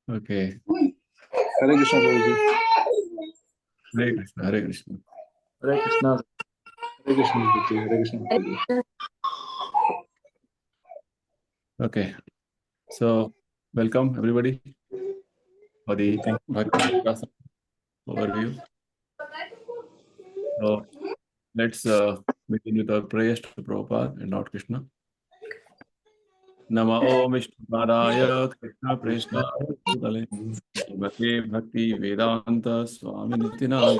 Okay. Hare Krishna प्रभु जी। हरे कृष्ण हरे कृष्ण। हरे कृष्णा। हरे कृष्णा प्रभु जी। हरे कृष्णा प्रभु जी। Okay, so welcome everybody for the Bhagavad Gita overview. So let's begin with our prayers to Prabhupada and Lord Krishna. Nama Om Vishnupadaya Krishna Preshnaaya Bhutale Bhakti Bhakti Vedanta Swami Nitinaya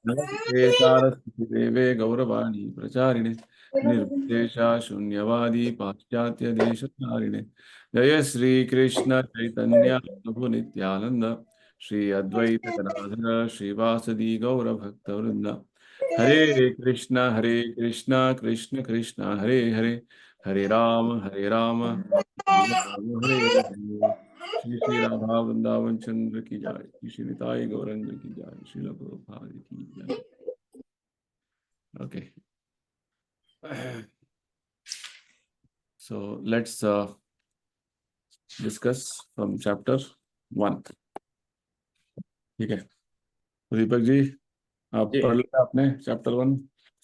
Namaste Saraswati Deve Gauravani Pracharine Nirvishesha Shunyavadi Paschatya Deshatarine Jaya Sri Krishna Chaitanya Prabhu Nityananda Shri Advaita Gadadhara Shri Vasadi Gaura Bhakta Vrinda Hare Krishna Krishna Krishna Hare Hare Hare Rama Rama Rama Hare Hare Shri Shri Radha Vrindavan Chandra की जय, श्री श्री निताई गौरंग की जय, श्री प्रभुपाद की जय। Okay, so let's discuss from chapter 1. ठीक है, तो दीपक जी आप जी। पढ़ लिया आपने चैप्टर 1?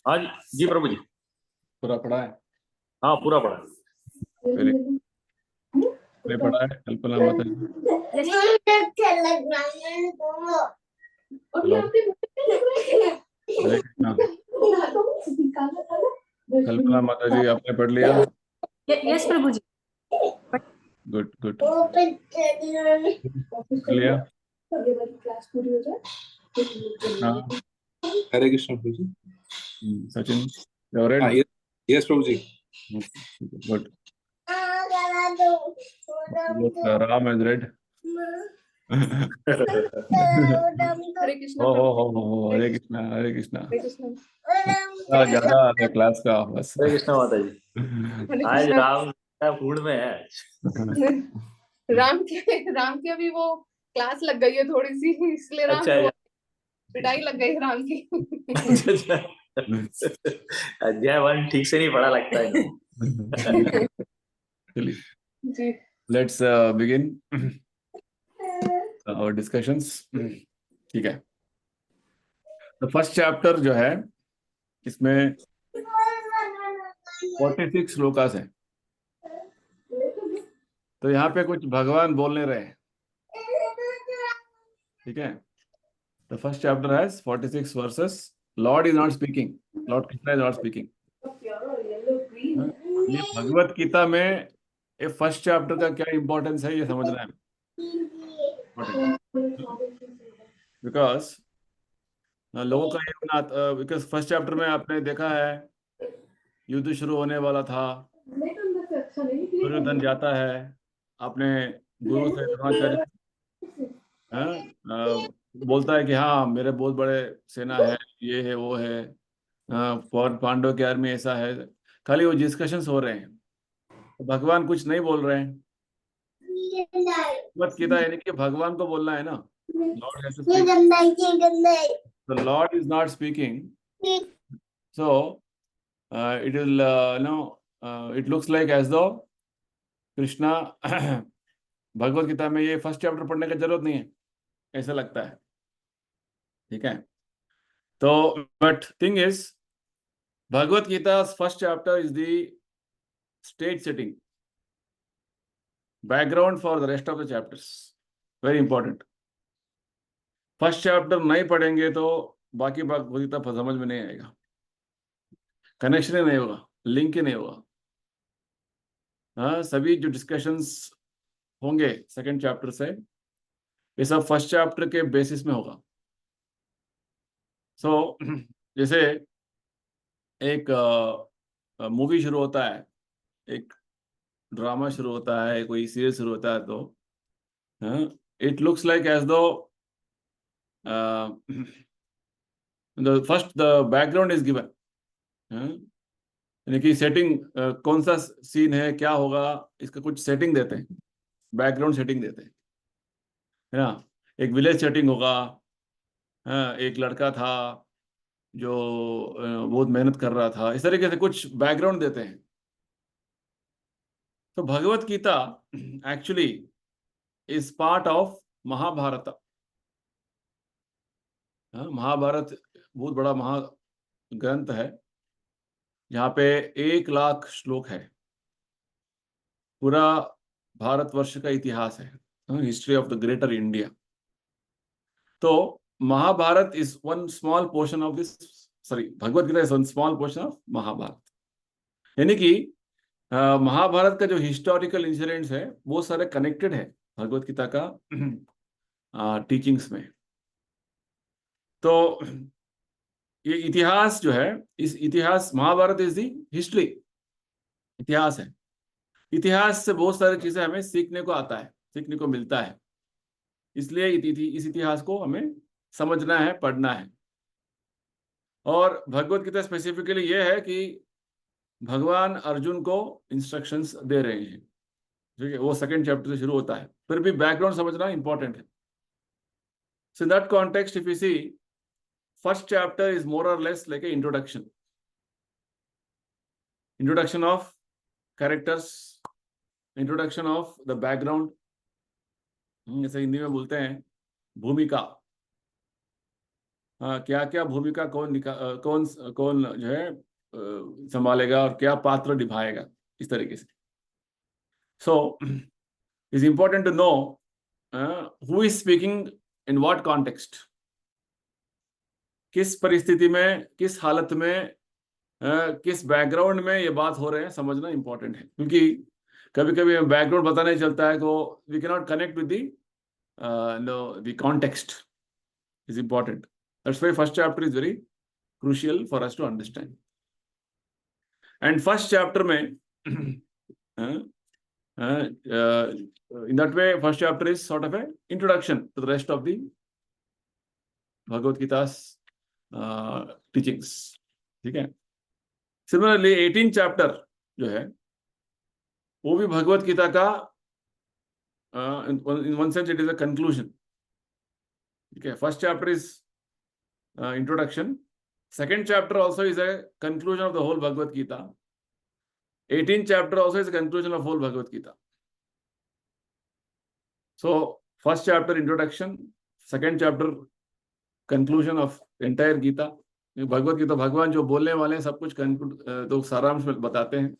हाँ जी प्रभु जी, पूरा पढ़ा है? हाँ पूरा पढ़ा। पहले पढ़ा है कल्पना माता जी? हेलो, हरे कृष्णा। कल्पना माता जी आपने पढ़ लिया? यस प्रभु जी। Good good. पढ़ लिया? हाँ, हरे कृष्णा प्रभु जी। सचिन फेवरेट? हाँ, यस प्रभु जी। Good. Ram is read. Hare Krishna हो हरे कृष्णा हरे कृष्णा। ज्यादा क्लास का बस। हरे कृष्णा माता जी। आज राम का फूड में है। राम के अभी वो क्लास लग गई है थोड़ी सी, इसलिए राम अच्छा, को पिटाई लग गई राम की। अध्याय 1 ठीक से नहीं पढ़ा लगता है। जी। लेट्स बिगिन और डिस्कशंस। ठीक है, तो फर्स्ट चैप्टर जो है इसमें 46 श्लोकास है। तो यहाँ पे कुछ भगवान बोलने रहे हैं, ठीक है। The first chapter has 46 versus. Lord is not speaking, Lord Krishna is not speaking. ये भगवत गीता में ये फर्स्ट चैप्टर का क्या इंपॉर्टेंस है ये समझना है, बिकॉज लोगों का ये बिकॉज फर्स्ट चैप्टर में आपने देखा है युद्ध शुरू होने वाला था, दुर्योधन जाता है अपने गुरु से द्रोणाचार्य, बोलता है कि हाँ मेरे बहुत बड़े सेना है, ये है वो है, पांडव की आर्मी ऐसा है। खाली वो डिस्कशंस हो रहे हैं, तो भगवान कुछ नहीं बोल रहे हैं। भगवत गीता यानी कि भगवान को बोलना है ना, lord has to speak, the lord is not speaking, so it will it looks like as though Krishna Bhagavad Gita में ये फर्स्ट चैप्टर पढ़ने की जरूरत नहीं है, ऐसा लगता है, ठीक है। तो but thing is Bhagavad Gita first chapter is the stage setting, background for the rest of the chapters, very important. First chapter नहीं पढ़ेंगे तो बाकी भगवत गीता समझ में नहीं आएगा, कनेक्शन ही नहीं होगा, लिंक ही नहीं होगा। हाँ, सभी जो डिस्कशंस होंगे सेकंड चैप्टर से ये सब फर्स्ट चैप्टर के बेसिस में होगा। सो जैसे एक मूवी शुरू होता है, एक ड्रामा शुरू होता है, कोई सीरीज शुरू होता है, तो इट लुक्स लाइक एज दो first the background is given, यानी कि सेटिंग कौन सा सीन है क्या होगा इसका कुछ सेटिंग देते हैं, बैकग्राउंड सेटिंग देते हैं, है ना। एक विलेज सेटिंग होगा, एक लड़का था जो बहुत मेहनत कर रहा था, इस तरीके से कुछ बैकग्राउंड देते हैं। तो Bhagavad Gita actually is part of Mahabharata. Mahabharata बहुत बड़ा महाग्रंथ है, जहाँ पे 1 लाख श्लोक है। पूरा भारतवर्ष का इतिहास है, history of the greater India. तो Mahabharata is one small portion of this, sorry, Bhagavad Gita is one small portion of Mahabharata. यानी कि महाभारत का जो हिस्टोरिकल इंसिडेंट्स है वो सारे कनेक्टेड है भगवत गीता का टीचिंग्स में। तो ये इतिहास जो है, इस इतिहास, महाभारत इज दी हिस्ट्री, इतिहास है। इतिहास से बहुत सारी चीजें हमें सीखने को आता है, सीखने को मिलता है। इसलिए इस इतिहास को हमें समझना है, पढ़ना है। और भगवत गीता स्पेसिफिकली ये है कि भगवान अर्जुन को इंस्ट्रक्शंस दे रहे हैं, ठीक है। वो सेकंड चैप्टर से शुरू होता है, फिर भी बैकग्राउंड समझना इंपॉर्टेंट है। So in that context if you see, first chapter is more और less like a introduction of characters, introduction of the background, जैसे हिंदी में बोलते हैं भूमिका। क्या क्या भूमिका कौन कौन जो है संभालेगा और क्या पात्र निभाएगा, इस तरीके से। So it's important to know who is speaking in what context, किस परिस्थिति में, किस हालत में, किस बैकग्राउंड में ये बात हो रहे हैं, समझना इंपॉर्टेंट है। क्योंकि कभी कभी बैकग्राउंड पता नहीं चलता है, तो we can not connect with the context is important. That's why first chapter is very crucial for us to understand. And first chapter में in that way, first chapter is sort of a introduction to the rest of the Bhagavad Gita's teachings, ठीक है। Similarly 18th chapter जो है वो भी भगवत गीता का in one sense it is a conclusion, ठीक है। First chapter is introduction, second chapter also is a conclusion of the whole Bhagavad Gita, 18th chapter also is a conclusion of whole Bhagavad Gita. So first chapter introduction, second chapter conclusion of entire Gita. Bhagavad Gita भगवान जो बोलने वाले हैं सब कुछ तो सारांश में बताते हैं।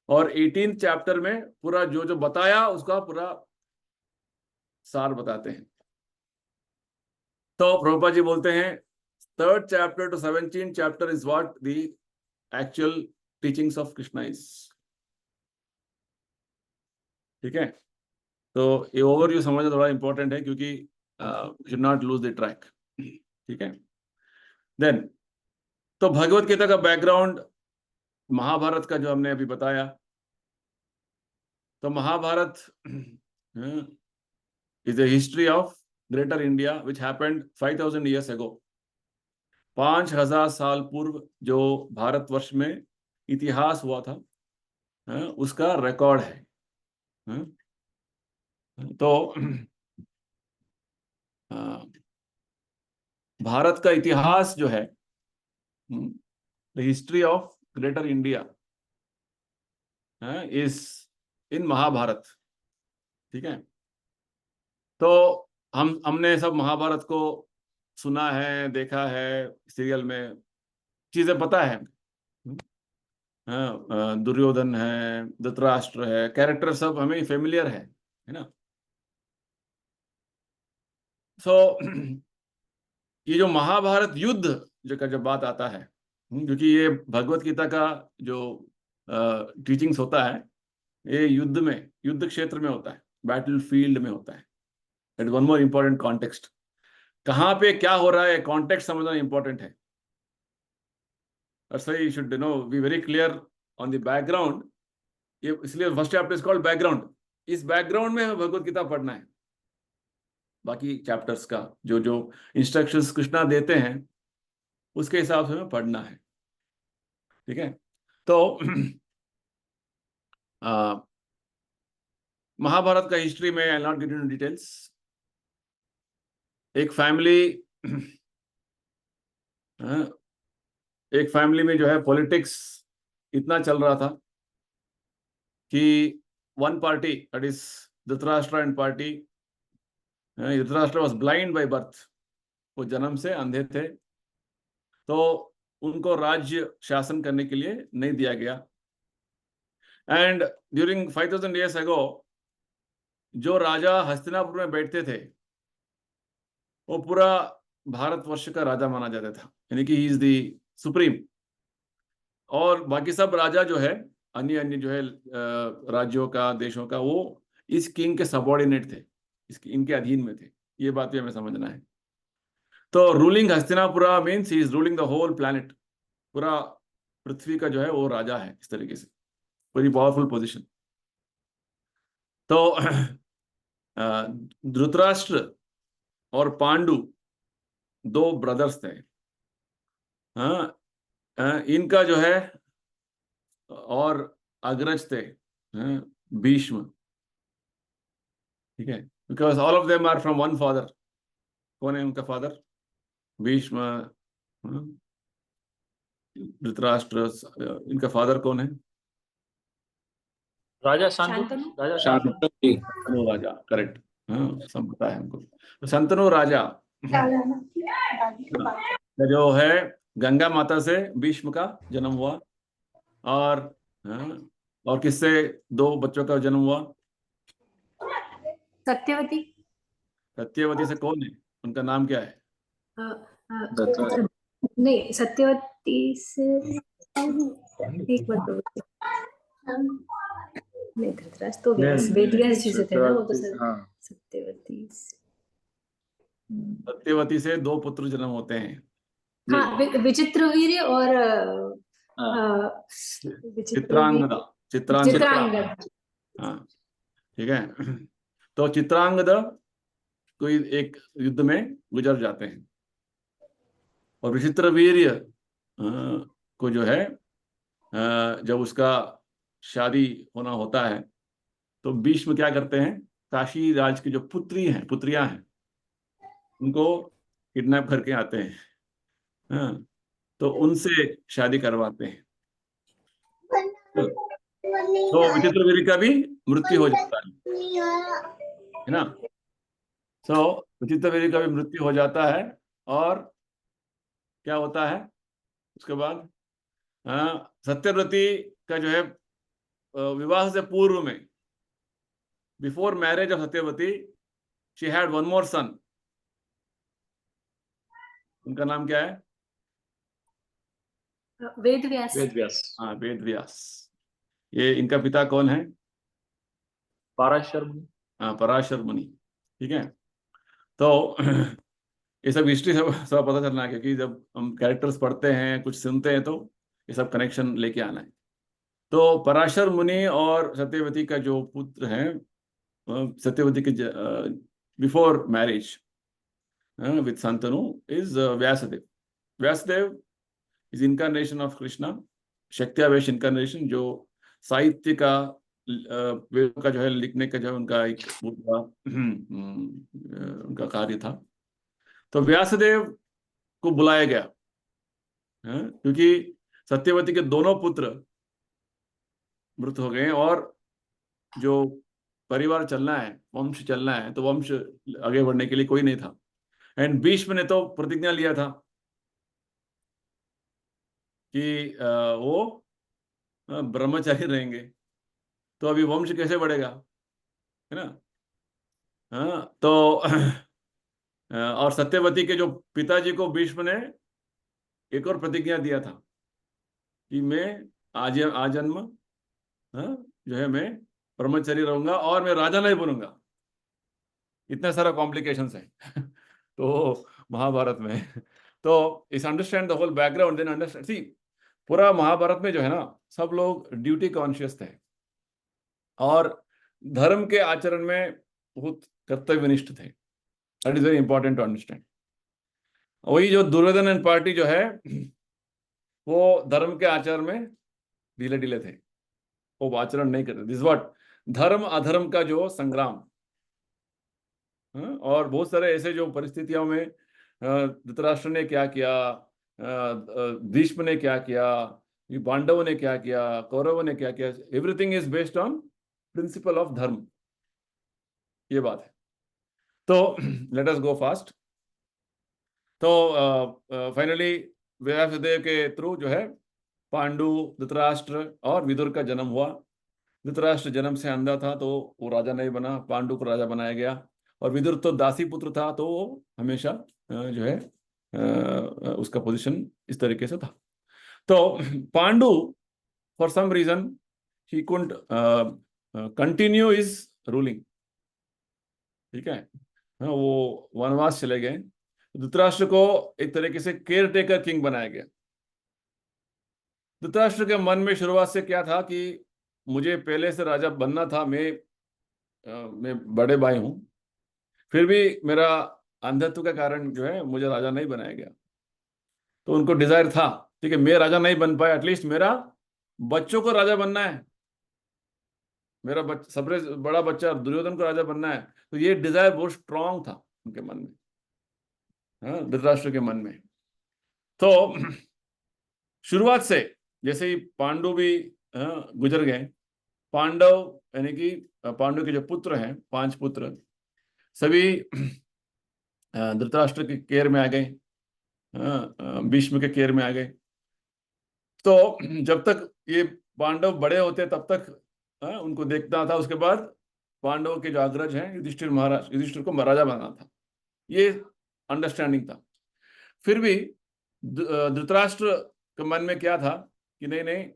और 18th चैप्टर में पूरा जो जो बताया उसका पूरा सार बताते हैं। तो प्रभुपाद जी बोलते हैं 3rd chapter to 17th chapter is what the actual teachings of Krishna is, ठीक है। तो ये ओवरव्यू समझना थोड़ा इंपॉर्टेंट है, क्योंकि should not lose the track, ठीक है। देन तो भगवत गीता का बैकग्राउंड महाभारत का जो हमने अभी बताया, तो Mahabharata is a history of greater India which happened 5000 years ago। 5000 साल पूर्व जो भारतवर्ष में इतिहास हुआ था, उसका रिकॉर्ड है। तो भारत का इतिहास जो है, the history of greater India is in Mahabharata, ठीक है। तो हमने सब महाभारत को सुना है, देखा है, सीरियल में चीजें पता है। दुर्योधन है, धृतराष्ट्र है, कैरेक्टर सब हमें फेमिलियर है ना। सो ये जो महाभारत युद्ध जो का जब बात आता है, क्योंकि ये भगवत गीता का जो टीचिंग्स होता है, ये युद्ध में, युद्ध क्षेत्र में होता है, बैटल फील्ड में होता है। That is one more important context. कहाँ पे क्या हो रहा है, कॉन्टेक्स्ट समझना इंपॉर्टेंट है। That's why you should be very clear on the background. ये इसलिए first chapter is called background. इस बैकग्राउंड में हमें भगवत गीता पढ़ना है। बाकी चैप्टर्स का जो जो इंस्ट्रक्शंस कृष्णा देते हैं उसके हिसाब से हमें पढ़ना है, ठीक है। तो महाभारत का हिस्ट्री में आई नॉट गेट इनटू डिटेल्स। एक फैमिली में जो है पॉलिटिक्स इतना चल रहा था कि one party, that is Dhritarashtra and party. Dhritarashtra was blind by birth. वो जन्म से अंधे थे, तो उनको राज्य शासन करने के लिए नहीं दिया गया. And during 5000 years ago, जो राजा हस्तिनापुर में बैठते थे, वो पूरा भारतवर्ष का राजा माना जाता था, यानी कि ही इज द सुप्रीम. और बाकी सब राजा जो है, अन्य अन्य जो है राज्यों का, देशों का, वो इस किंग के सबऑर्डिनेट थे, इनके अधीन में थे. ये बात भी हमें समझना है. तो ruling Hastinapura means he is ruling the whole planet. पूरा पृथ्वी का जो है वो राजा है, इस तरीके से, वेरी पावरफुल पोजीशन. तो धृतराष्ट्र और पांडु दो ब्रदर्स थे. इनका जो है और अग्रज थे भीष्म. ठीक है, because all of them are from one father. कौन है उनका फादर? भीष्म, धृतराष्ट्र. इनका फादर कौन है? राजा शांतनु. राजा शांतनु राजा, करेक्ट. सब पता है हमको. तो शांतनु राजा जो है, गंगा माता से भीष्म का जन्म हुआ. और किससे दो बच्चों का जन्म हुआ? सत्यवती. सत्यवती से कौन है? उनका नाम क्या है? नहीं, सत्यवती से एक बार नहीं, धृतराष्ट्र तो वेदव्यास जी से थे ना, वो तो सत्यवती से. सत्यवती से दो पुत्र जन्म होते हैं. हाँ, विचित्रवीर्य और चित्रांगदा. चित्रांगद. हाँ, ठीक है. तो चित्रांगद कोई एक युद्ध में गुजर जाते हैं, और विचित्रवीर्य को जो है जब उसका शादी होना होता है, तो भीष्म क्या करते हैं, काशी राज की जो पुत्रियां हैं, उनको किडनैप करके आते हैं. तो उनसे शादी करवाते हैं. तो विचित्रवीर्य का भी मृत्यु हो जाता है ना. तो विचित्रवीर्य का भी मृत्यु हो जाता है. और क्या होता है उसके बाद? सत्यवती का जो है विवाह से पूर्व में, before marriage of Satyavati, she had one more son. उनका नाम क्या है? वेदव्यास. हाँ, वेदव्यास. ये इनका पिता कौन है? पराशर मुनि. हाँ, पराशर मुनि. ठीक है. तो ये सब हिस्ट्री सब पता चलना है, क्योंकि जब हम कैरेक्टर्स पढ़ते हैं, कुछ सुनते हैं, तो ये सब कनेक्शन लेके आना है. तो पराशर मुनि और सत्यवती का जो पुत्र है, सत्यवती के before marriage with Shantanu, is Vyasadev. Vyasadev is incarnation of Krishna, शक्त्यावेश इनकारनेशन, जो साहित्य का वेदों का जो है लिखने का जो उनका एक उनका कार्य था. तो व्यासदेव को बुलाया गया, क्योंकि सत्यवती के दोनों पुत्र मृत हो गए, और जो परिवार चलना है, वंश चलना है, तो वंश आगे बढ़ने के लिए कोई नहीं था. एंड भीष्म ने तो प्रतिज्ञा लिया था कि वो ब्रह्मचारी रहेंगे, तो अभी वंश कैसे बढ़ेगा, है ना. हाँ, तो और सत्यवती के जो पिताजी को भीष्म ने एक और प्रतिज्ञा दिया था कि मैं आजन्म जो है मैं ब्रह्मचारी रहूंगा और मैं राजा नहीं बनूंगा. इतना सारा कॉम्प्लिकेशंस है तो महाभारत में. तो इस understand the whole background, then understand. See, पूरा महाभारत में जो है ना, सब लोग ड्यूटी कॉन्शियस थे और धर्म के आचरण में बहुत कर्तव्यनिष्ठ थे. That is very important to understand. वही जो दुर्योधन एंड पार्टी जो है, वो धर्म के आचरण में ढीले ढीले थे, वो आचरण नहीं करते. दिस व्हाट धर्म अधर्म का जो संग्राम. और बहुत सारे ऐसे जो परिस्थितियों में धृतराष्ट्र ने क्या किया, भीष्म ने क्या किया, पांडवों ने क्या किया, कौरवों ने क्या किया, everything is based on principle of धर्म, ये बात है। तो लेट अस गो फास्ट। तो फाइनली व्यासदेव के थ्रू जो है पांडु, धृतराष्ट्र और विदुर का जन्म हुआ। धृतराष्ट्र जन्म से अंधा था तो वो राजा नहीं बना, पांडु को राजा बनाया गया। और विदुर तो दासी पुत्र था तो वो हमेशा जो है उसका पोजीशन इस तरीके से था। तो Pandu for some reason he couldn't continue is ruling, ठीक है। वो वनवास चले गए। धृतराष्ट्र को एक तरीके से केयर टेकर किंग बनाया गया। धृतराष्ट्र के मन में शुरुआत से क्या था कि मुझे पहले से राजा बनना था, मैं बड़े भाई हूं, फिर भी मेरा अंधत्व के कारण जो है मुझे राजा नहीं बनाया गया। तो उनको डिजायर था, ठीक है, मैं राजा नहीं बन पाया, एटलीस्ट मेरा बच्चों को राजा बनना है, मेरा सबसे बड़ा बच्चा दुर्योधन को राजा बनना है। तो ये डिजायर बहुत स्ट्रांग था उनके मन में, धृतराष्ट्र के मन में। तो शुरुआत से जैसे ही पांडु भी गुजर गए, पांडव यानी कि पांडु के जो पुत्र हैं, 5 पुत्र, सभी धृतराष्ट्र के केयर में आ गए, भीष्म के केयर में आ गए। तो जब तक ये पांडव बड़े होते तब तक उनको देखना था। उसके बाद पांडवों के जो अग्रज हैं युधिष्ठिर को महाराजा बनाना था, ये अंडरस्टैंडिंग था। फिर भी धृतराष्ट्र के मन में क्या था कि नहीं नहीं,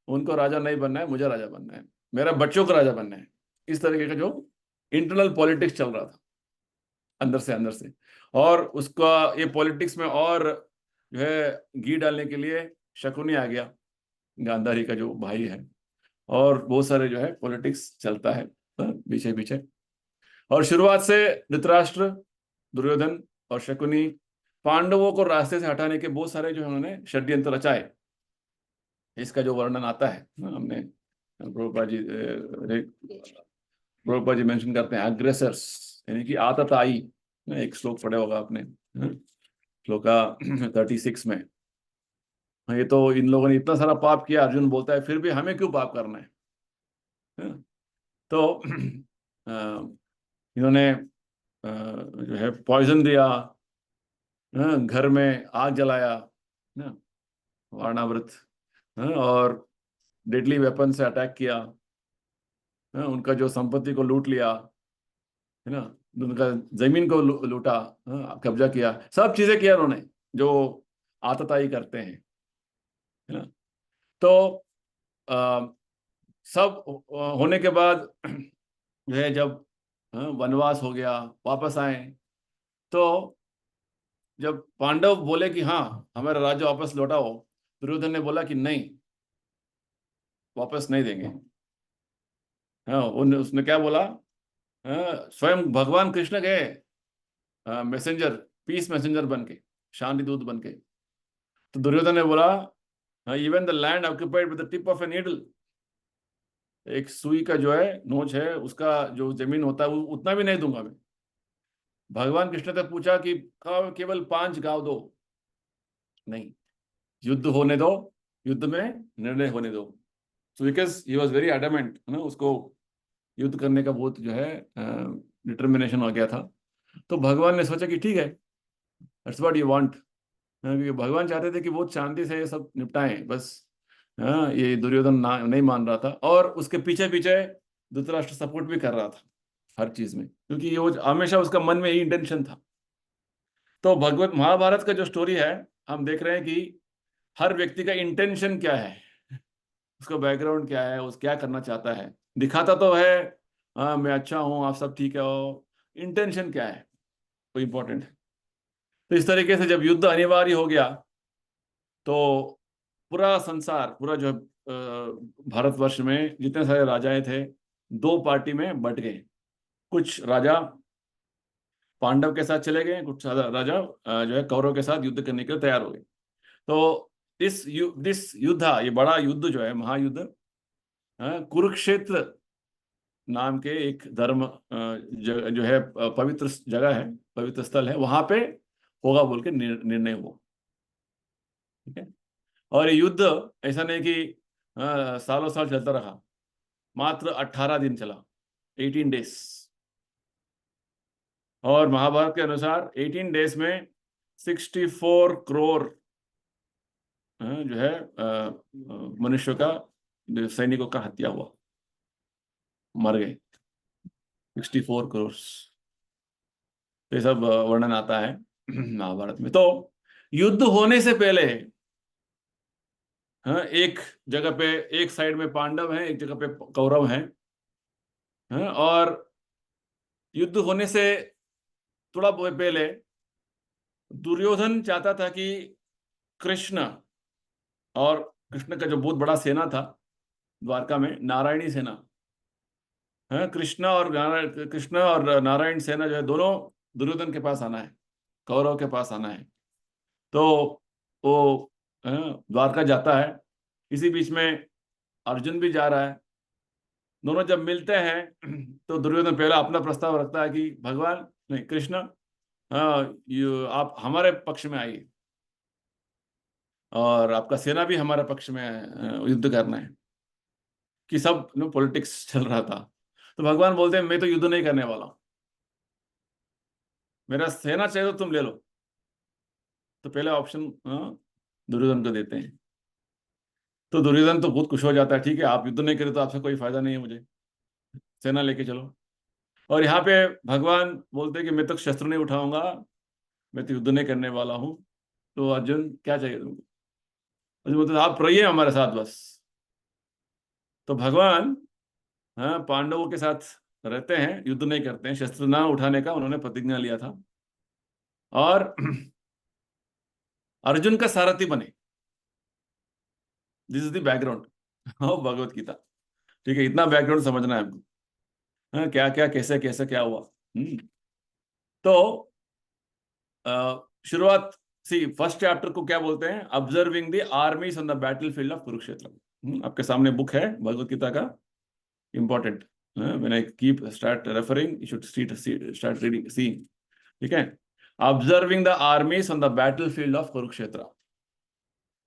उनको राजा नहीं बनना है, मुझे राजा बनना है, मेरा बच्चों को राजा बनना है। इस तरीके का जो इंटरनल पॉलिटिक्स चल रहा था अंदर से। और उसका ये पॉलिटिक्स में और जो है घी डालने के लिए शकुनी आ गया, गांधारी का जो भाई है, और बहुत सारे जो है पॉलिटिक्स चलता है पीछे पीछे। और शुरुआत से धृतराष्ट्र, दुर्योधन और शकुनी पांडवों को रास्ते से हटाने के बहुत सारे जो है उन्होंने षड्यंत्र रचाए। इसका जो वर्णन आता है हमने प्रभुपाद जी मेंशन करते हैं, अग्रेसर्स यानी कि आतताई। एक श्लोक पढ़े होगा आपने, श्लोका 36 में। ये तो इन लोगों ने इतना सारा पाप किया, अर्जुन बोलता है, फिर भी हमें क्यों पाप करना है। तो इन्होंने जो है पॉइजन दिया, घर में आग जलाया ना, वारणावृत, और डेडली वेपन से अटैक किया, उनका जो संपत्ति को लूट लिया, है ना, उनका जमीन को लूटा, कब्जा किया, सब चीजें किया उन्होंने जो आतताई करते हैं, है ना। तो सब होने के बाद जो है जब वनवास हो गया, वापस आए, तो जब पांडव बोले कि हाँ हमारा राज्य वापस लौटाओ, दुर्योधन ने बोला कि नहीं, वापस नहीं देंगे। हाँ, उसने क्या बोला, स्वयं भगवान कृष्ण गए मैसेंजर, पीस मैसेंजर बन के, शांति दूत बन के। तो दुर्योधन ने बोला, even the land occupied with the tip of a needle, एक सुई का जो है नोच है उसका जो जमीन होता है वो उतना भी नहीं दूंगा मैं। भगवान कृष्ण ने पूछा कि केवल 5 गांव दो, नहीं, युद्ध होने दो, युद्ध में निर्णय होने दो। So because he was very adamant, है ना, उसको युद्ध करने का बहुत जो है डिटर्मिनेशन हो गया था। तो भगवान ने सोचा कि ठीक है, दैट्स व्हाट यू वांट, क्योंकि भगवान चाहते थे कि बहुत शांति से ये सब निपटाएं बस। ये दुर्योधन नहीं मान रहा था, और उसके पीछे पीछे धृतराष्ट्र सपोर्ट भी कर रहा था हर चीज में, क्योंकि वो हमेशा उसका मन में यही इंटेंशन था। तो भगवत महाभारत का जो स्टोरी है, हम देख रहे हैं कि हर व्यक्ति का इंटेंशन क्या है, उसका बैकग्राउंड क्या है, उस क्या करना चाहता है। दिखाता तो है हाँ मैं अच्छा हूँ, आप सब ठीक है, हो इंटेंशन क्या है वो इम्पोर्टेंट है। तो इस तरीके से जब युद्ध अनिवार्य हो गया तो पूरा संसार, पूरा जो भारतवर्ष में जितने सारे राजाएं थे 2 पार्टी में बट गए। कुछ राजा पांडव के साथ चले गए, कुछ राजा जो है कौरव के साथ युद्ध करने के लिए तैयार हो गए। तो दिस युद्ध, ये बड़ा युद्ध जो है, महायुद्ध, कुरुक्षेत्र नाम के एक धर्म जो है पवित्र जगह है, पवित्र स्थल है, वहां पे होगा बोल के निर्णय हुआ, ठीक है। और ये युद्ध ऐसा नहीं कि सालों साल चलता रहा, मात्र 18 दिन चला, 18 डेज। और महाभारत के अनुसार 18 डेज में 64 करोड़ जो है मनुष्यों का, सैनिकों का हत्या हुआ, मर गए 64 करोड़। ये सब वर्णन आता है महाभारत में। तो युद्ध होने से पहले एक जगह पे, एक साइड में पांडव हैं, एक जगह पे कौरव हैं, और युद्ध होने से थोड़ा पहले दुर्योधन चाहता था कि कृष्ण, और कृष्ण का जो बहुत बड़ा सेना था द्वारका में, नारायणी सेना, कृष्ण और नारायण सेना जो है, दोनों दुर्योधन के पास आना है, कौरव के पास आना है। तो वो द्वारका जाता है। इसी बीच में अर्जुन भी जा रहा है। दोनों जब मिलते हैं तो दुर्योधन पहला अपना प्रस्ताव रखता है कि भगवान, नहीं कृष्ण, आप हमारे पक्ष में आइए, और आपका सेना भी हमारे पक्ष में युद्ध करना है। कि सब पॉलिटिक्स चल रहा था। तो भगवान बोलते हैं मैं तो युद्ध नहीं करने वाला हूं, मेरा सेना चाहिए तो तुम ले लो। तो पहले ऑप्शन दुर्योधन को देते हैं। तो दुर्योधन तो बहुत खुश हो जाता है, ठीक है आप युद्ध नहीं करे तो आपसे कोई फायदा नहीं है, मुझे सेना लेके चलो। और यहाँ पे भगवान बोलते हैं कि मैं तो शस्त्र नहीं उठाऊंगा, मैं तो युद्ध नहीं करने वाला हूँ। तो अर्जुन क्या चाहिए तुमको? अर्जुन बोलते आप रहिए हमारे साथ बस। तो भगवान पांडवों के साथ रहते हैं, युद्ध नहीं करते हैं, शस्त्र ना उठाने का उन्होंने प्रतिज्ञा लिया था। और अर्जुन का सारथी बने। This is the background of Bhagavad Gita. ठीक है, इतना बैकग्राउंड समझना है हमको। क्या क्या कैसे कैसे क्या हुआ। तो शुरुआत, सी फर्स्ट चैप्टर को क्या बोलते हैं? Observing the armies on the battlefield of Kurukshetra. आपके सामने बुक है भगवत गीता का, important. When I keep start referring you should start reading, see. ठीक है, observing the armies on the battlefield of Kurukshetra.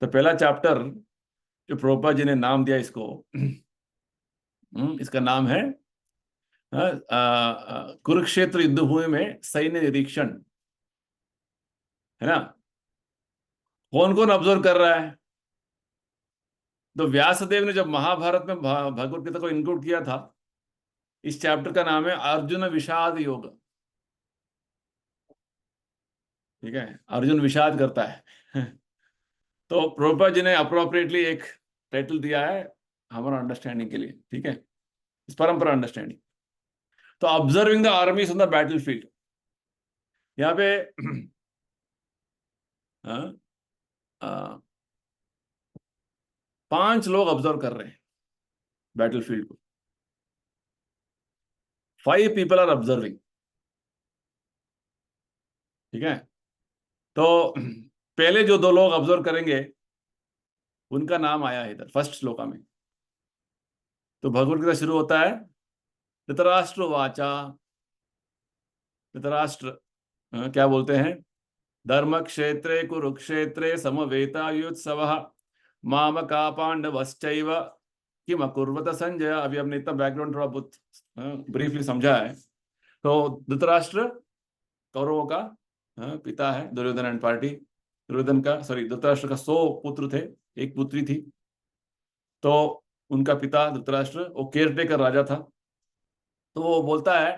तो पहला चैप्टर जो प्रभुपाद जी ने नाम दिया इसको, इसका नाम है कुरुक्षेत्र युद्ध भूमि में सैन्य निरीक्षण, है ना। कौन कौन ऑब्जर्व कर रहा है? तो व्यासदेव ने जब महाभारत में भगवत गीता को इंक्लूड किया था, इस चैप्टर का नाम है अर्जुन विषाद योग। ठीक है, अर्जुन विषाद करता है तो प्रभुपाद जी ने अप्रोप्रिएटली एक टाइटल दिया है हमारा अंडरस्टैंडिंग के लिए। ठीक है, इस परंपरा अंडरस्टैंडिंग। तो observing the armies on the battle field, यहाँ पे हाँ, 5 लोग ऑब्जर्व कर रहे हैं बैटल फील्ड को। 5 पीपल आर ऑब्जर्विंग। ठीक है, तो पहले जो 2 लोग ऑब्जर्व करेंगे उनका नाम आया है इधर फर्स्ट श्लोका में। तो भगवत गीता शुरू होता है धृतराष्ट्र वाचा। धृतराष्ट्र क्या बोलते हैं? धर्म क्षेत्रे कुरुक्षेत्रे समवेतायुत्सवः मामका पांडवश्चैव किम अकुर्वत संजय। अभी हमने इतना बैकग्राउंड थोड़ा बहुत ब्रीफली समझा है। तो धृतराष्ट्र कौरवों का पिता है, दुर्योधन एंड पार्टी। दुर्योधन का, सॉरी, धृतराष्ट्र का 100 पुत्र थे, एक पुत्री थी। तो उनका पिता धृतराष्ट्र वो केयरटेकर राजा था। तो वो बोलता है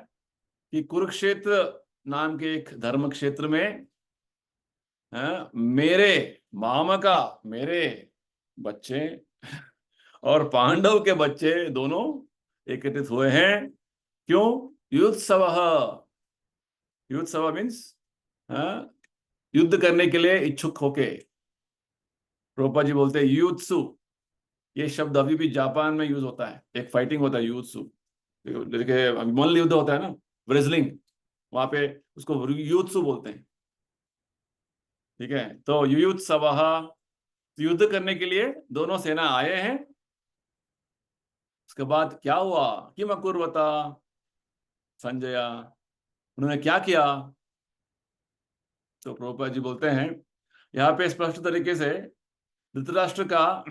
कि कुरुक्षेत्र नाम के एक धर्म क्षेत्र में मेरे मामा का, मेरे बच्चे और पांडव के बच्चे दोनों एकत्रित हुए हैं। क्यों? युत्सव। युत्सव मीन्स युद्ध करने के लिए इच्छुक होके। प्रोपा जी बोलते हैं युत्सु। ये शब्द अभी भी जापान में यूज होता है, एक फाइटिंग होता है युत्सु। देखिए मल्ल युद्ध होता है ना, रेसलिंग, वहां पे उसको युत्सु बोलते हैं। ठीक है, तो युयुत्सवः, युद्ध करने के लिए दोनों सेना आए हैं। उसके बाद क्या हुआ? किम अकुर्वता संजय, उन्होंने क्या किया? तो प्रभुपाद जी बोलते हैं यहाँ पे स्पष्ट तरीके से धृतराष्ट्र का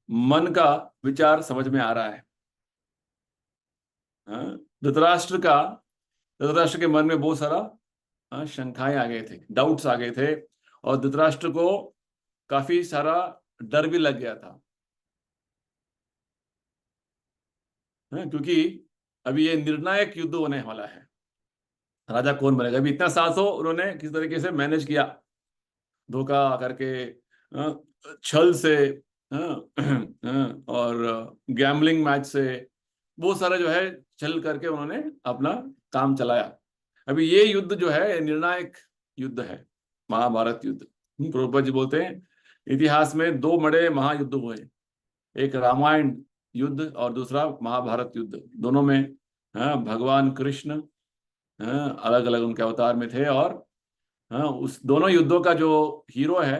मन का विचार समझ में आ रहा है। हाँ, धृतराष्ट्र के मन में बहुत सारा शंकाएं आ गए थे, डाउट्स आ गए थे, और धृतराष्ट्र को काफी सारा डर भी लग गया था। क्योंकि अभी ये निर्णायक युद्ध होने वाला है, राजा कौन बनेगा। अभी इतना साल तो उन्होंने किस तरीके से मैनेज किया, धोखा करके, छल से, और गैम्बलिंग मैच से, बहुत सारा जो है छल करके उन्होंने अपना काम चलाया। अभी ये युद्ध जो है निर्णायक युद्ध है, महाभारत युद्ध। प्रभुपाद जी बोलते हैं इतिहास में दो बड़े महायुद्ध हुए, एक रामायण युद्ध और दूसरा महाभारत युद्ध। दोनों में भगवान कृष्ण अलग अलग उनके अवतार में थे, और उस दोनों युद्धों का जो हीरो है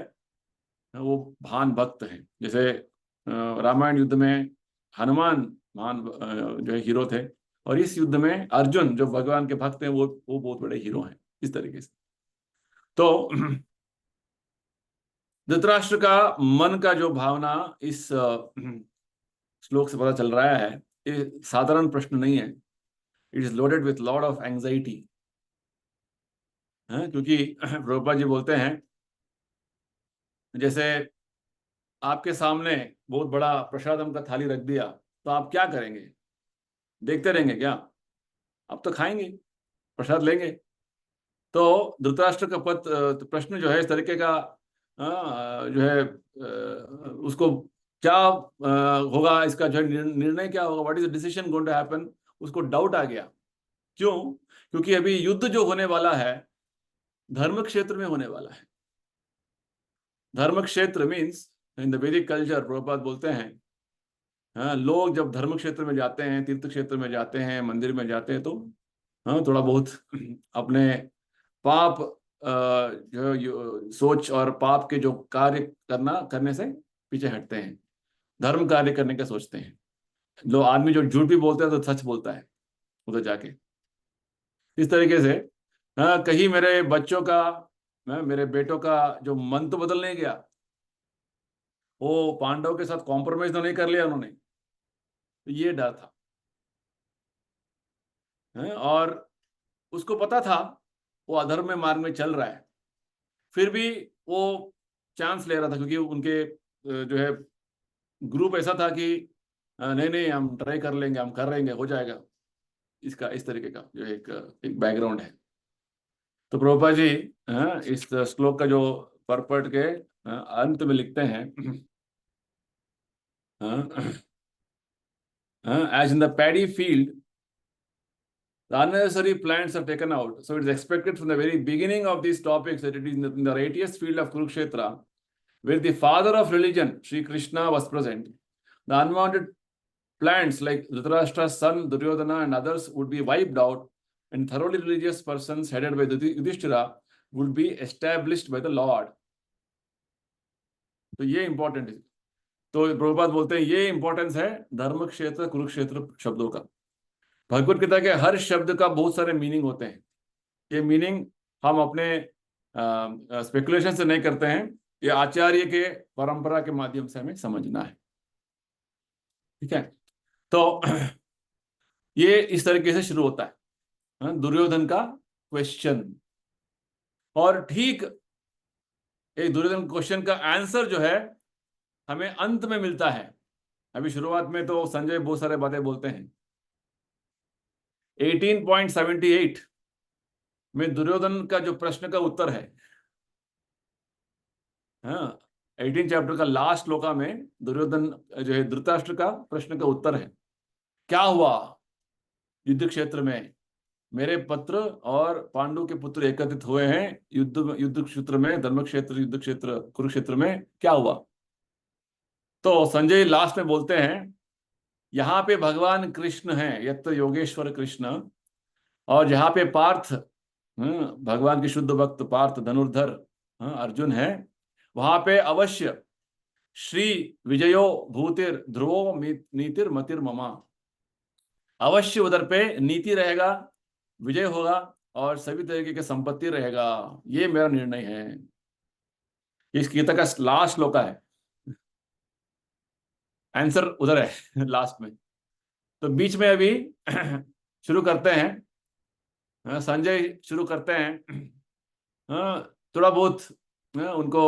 वो महान भक्त है। जैसे रामायण युद्ध में हनुमान महान जो है हीरो थे, और इस युद्ध में अर्जुन जो भगवान के भक्त हैं वो बहुत बड़े हीरो हैं, इस तरीके से। तो धृतराष्ट्र का मन का जो भावना इस श्लोक से पता चल रहा है, ये साधारण प्रश्न नहीं है। It is loaded with lot of anxiety. क्योंकि प्रभुपाद जी बोलते हैं जैसे आपके सामने बहुत बड़ा प्रसादम का थाली रख दिया, तो आप क्या करेंगे? देखते रहेंगे क्या? आप तो खाएंगे, प्रसाद लेंगे। तो धृतराष्ट्र का प्रश्न जो है इस तरीके का जो है उसको क्या होगा, इसका जो है निर्णय क्या होगा, what is the decision going to happen, उसको डाउट आ गया। क्यों? क्योंकि अभी युद्ध जो होने वाला है धर्म क्षेत्र में होने वाला है। धर्म क्षेत्र मीन्स इन द वैदिक कल्चर, प्रभुपाद बोलते हैं लोग जब धर्म क्षेत्र में जाते हैं, तीर्थ क्षेत्र में जाते हैं, मंदिर में जाते हैं, तो थोड़ा बहुत अपने पाप जो सोच और पाप के जो कार्य करने से पीछे हटते हैं, धर्म कार्य करने का सोचते हैं। लोग, आदमी जो झूठ भी बोलता है तो सच बोलता है उधर जाके। इस तरीके से कहीं मेरे बच्चों का, मेरे बेटों का जो मन तो बदल नहीं गया, वो पांडव के साथ कॉम्प्रोमाइज तो नहीं कर लिया उन्होंने, तो ये डर था। और उसको पता था वो अधर्म में मार्ग में चल रहा है, फिर भी वो चांस ले रहा था, क्योंकि उनके जो है ग्रुप ऐसा था कि नहीं नहीं हम ट्राई कर लेंगे, हम कर लेंगे, हो जाएगा। इसका इस तरीके का जो एक बैकग्राउंड है। तो प्रभुपाद जी इस श्लोक का जो परपट के अंत में लिखते हैं, as in the paddy field the unnecessary plants are taken out, so it is expected from the very beginning of these topics that it is in the righteous field of Kurukshetra, where the father of religion Sri Krishna was present, the unwanted plants like Dhritarashtra's son Duryodhana and others would be wiped out, and thoroughly religious persons headed by Yudhishthira would be established by the Lord. तो ये important है। तो प्रभुपाद बोलते हैं ये importance है धर्म क्षेत्र कुरुक्षेत्र शब्दों का। भगवत गीता के हर शब्द का बहुत सारे मीनिंग होते हैं। ये मीनिंग हम अपने स्पेकुलेशन से नहीं करते हैं, ये आचार्य के परंपरा के माध्यम से हमें समझना है। ठीक है, तो ये इस तरीके से शुरू होता है दुर्योधन का क्वेश्चन, और ठीक एक दुर्योधन क्वेश्चन का आंसर जो है हमें अंत में मिलता है। अभी शुरुआत में तो संजय बहुत सारे बातें बोलते हैं। 18.78 में दुर्योधन का जो प्रश्न का उत्तर है, 18 चैप्टर का लास्ट श्लोका में दुर्योधन जो है धृतराष्ट्र का प्रश्न का उत्तर है। क्या हुआ युद्ध क्षेत्र में? मेरे पुत्र और पांडु के पुत्र एकत्रित हुए हैं युद्ध क्षेत्र में, धर्म क्षेत्र, युद्ध क्षेत्र कुरुक्षेत्र में क्या हुआ? तो संजय लास्ट में बोलते हैं यहाँ पे भगवान कृष्ण हैं, यत्र योगेश्वर कृष्ण, और जहाँ पे पार्थ भगवान के शुद्ध भक्त पार्थ धनुर्धर अर्जुन है, वहां पे अवश्य श्री विजयो भूतिर ध्रुवो नीतिर मतिर ममा, अवश्य उधर पे नीति रहेगा, विजय होगा और सभी तरीके की संपत्ति रहेगा। ये मेरा निर्णय है। इस गीता का लास्ट श्लोक है। आंसर उधर है लास्ट में। तो बीच में अभी शुरू करते हैं, संजय शुरू करते हैं, थोड़ा बहुत उनको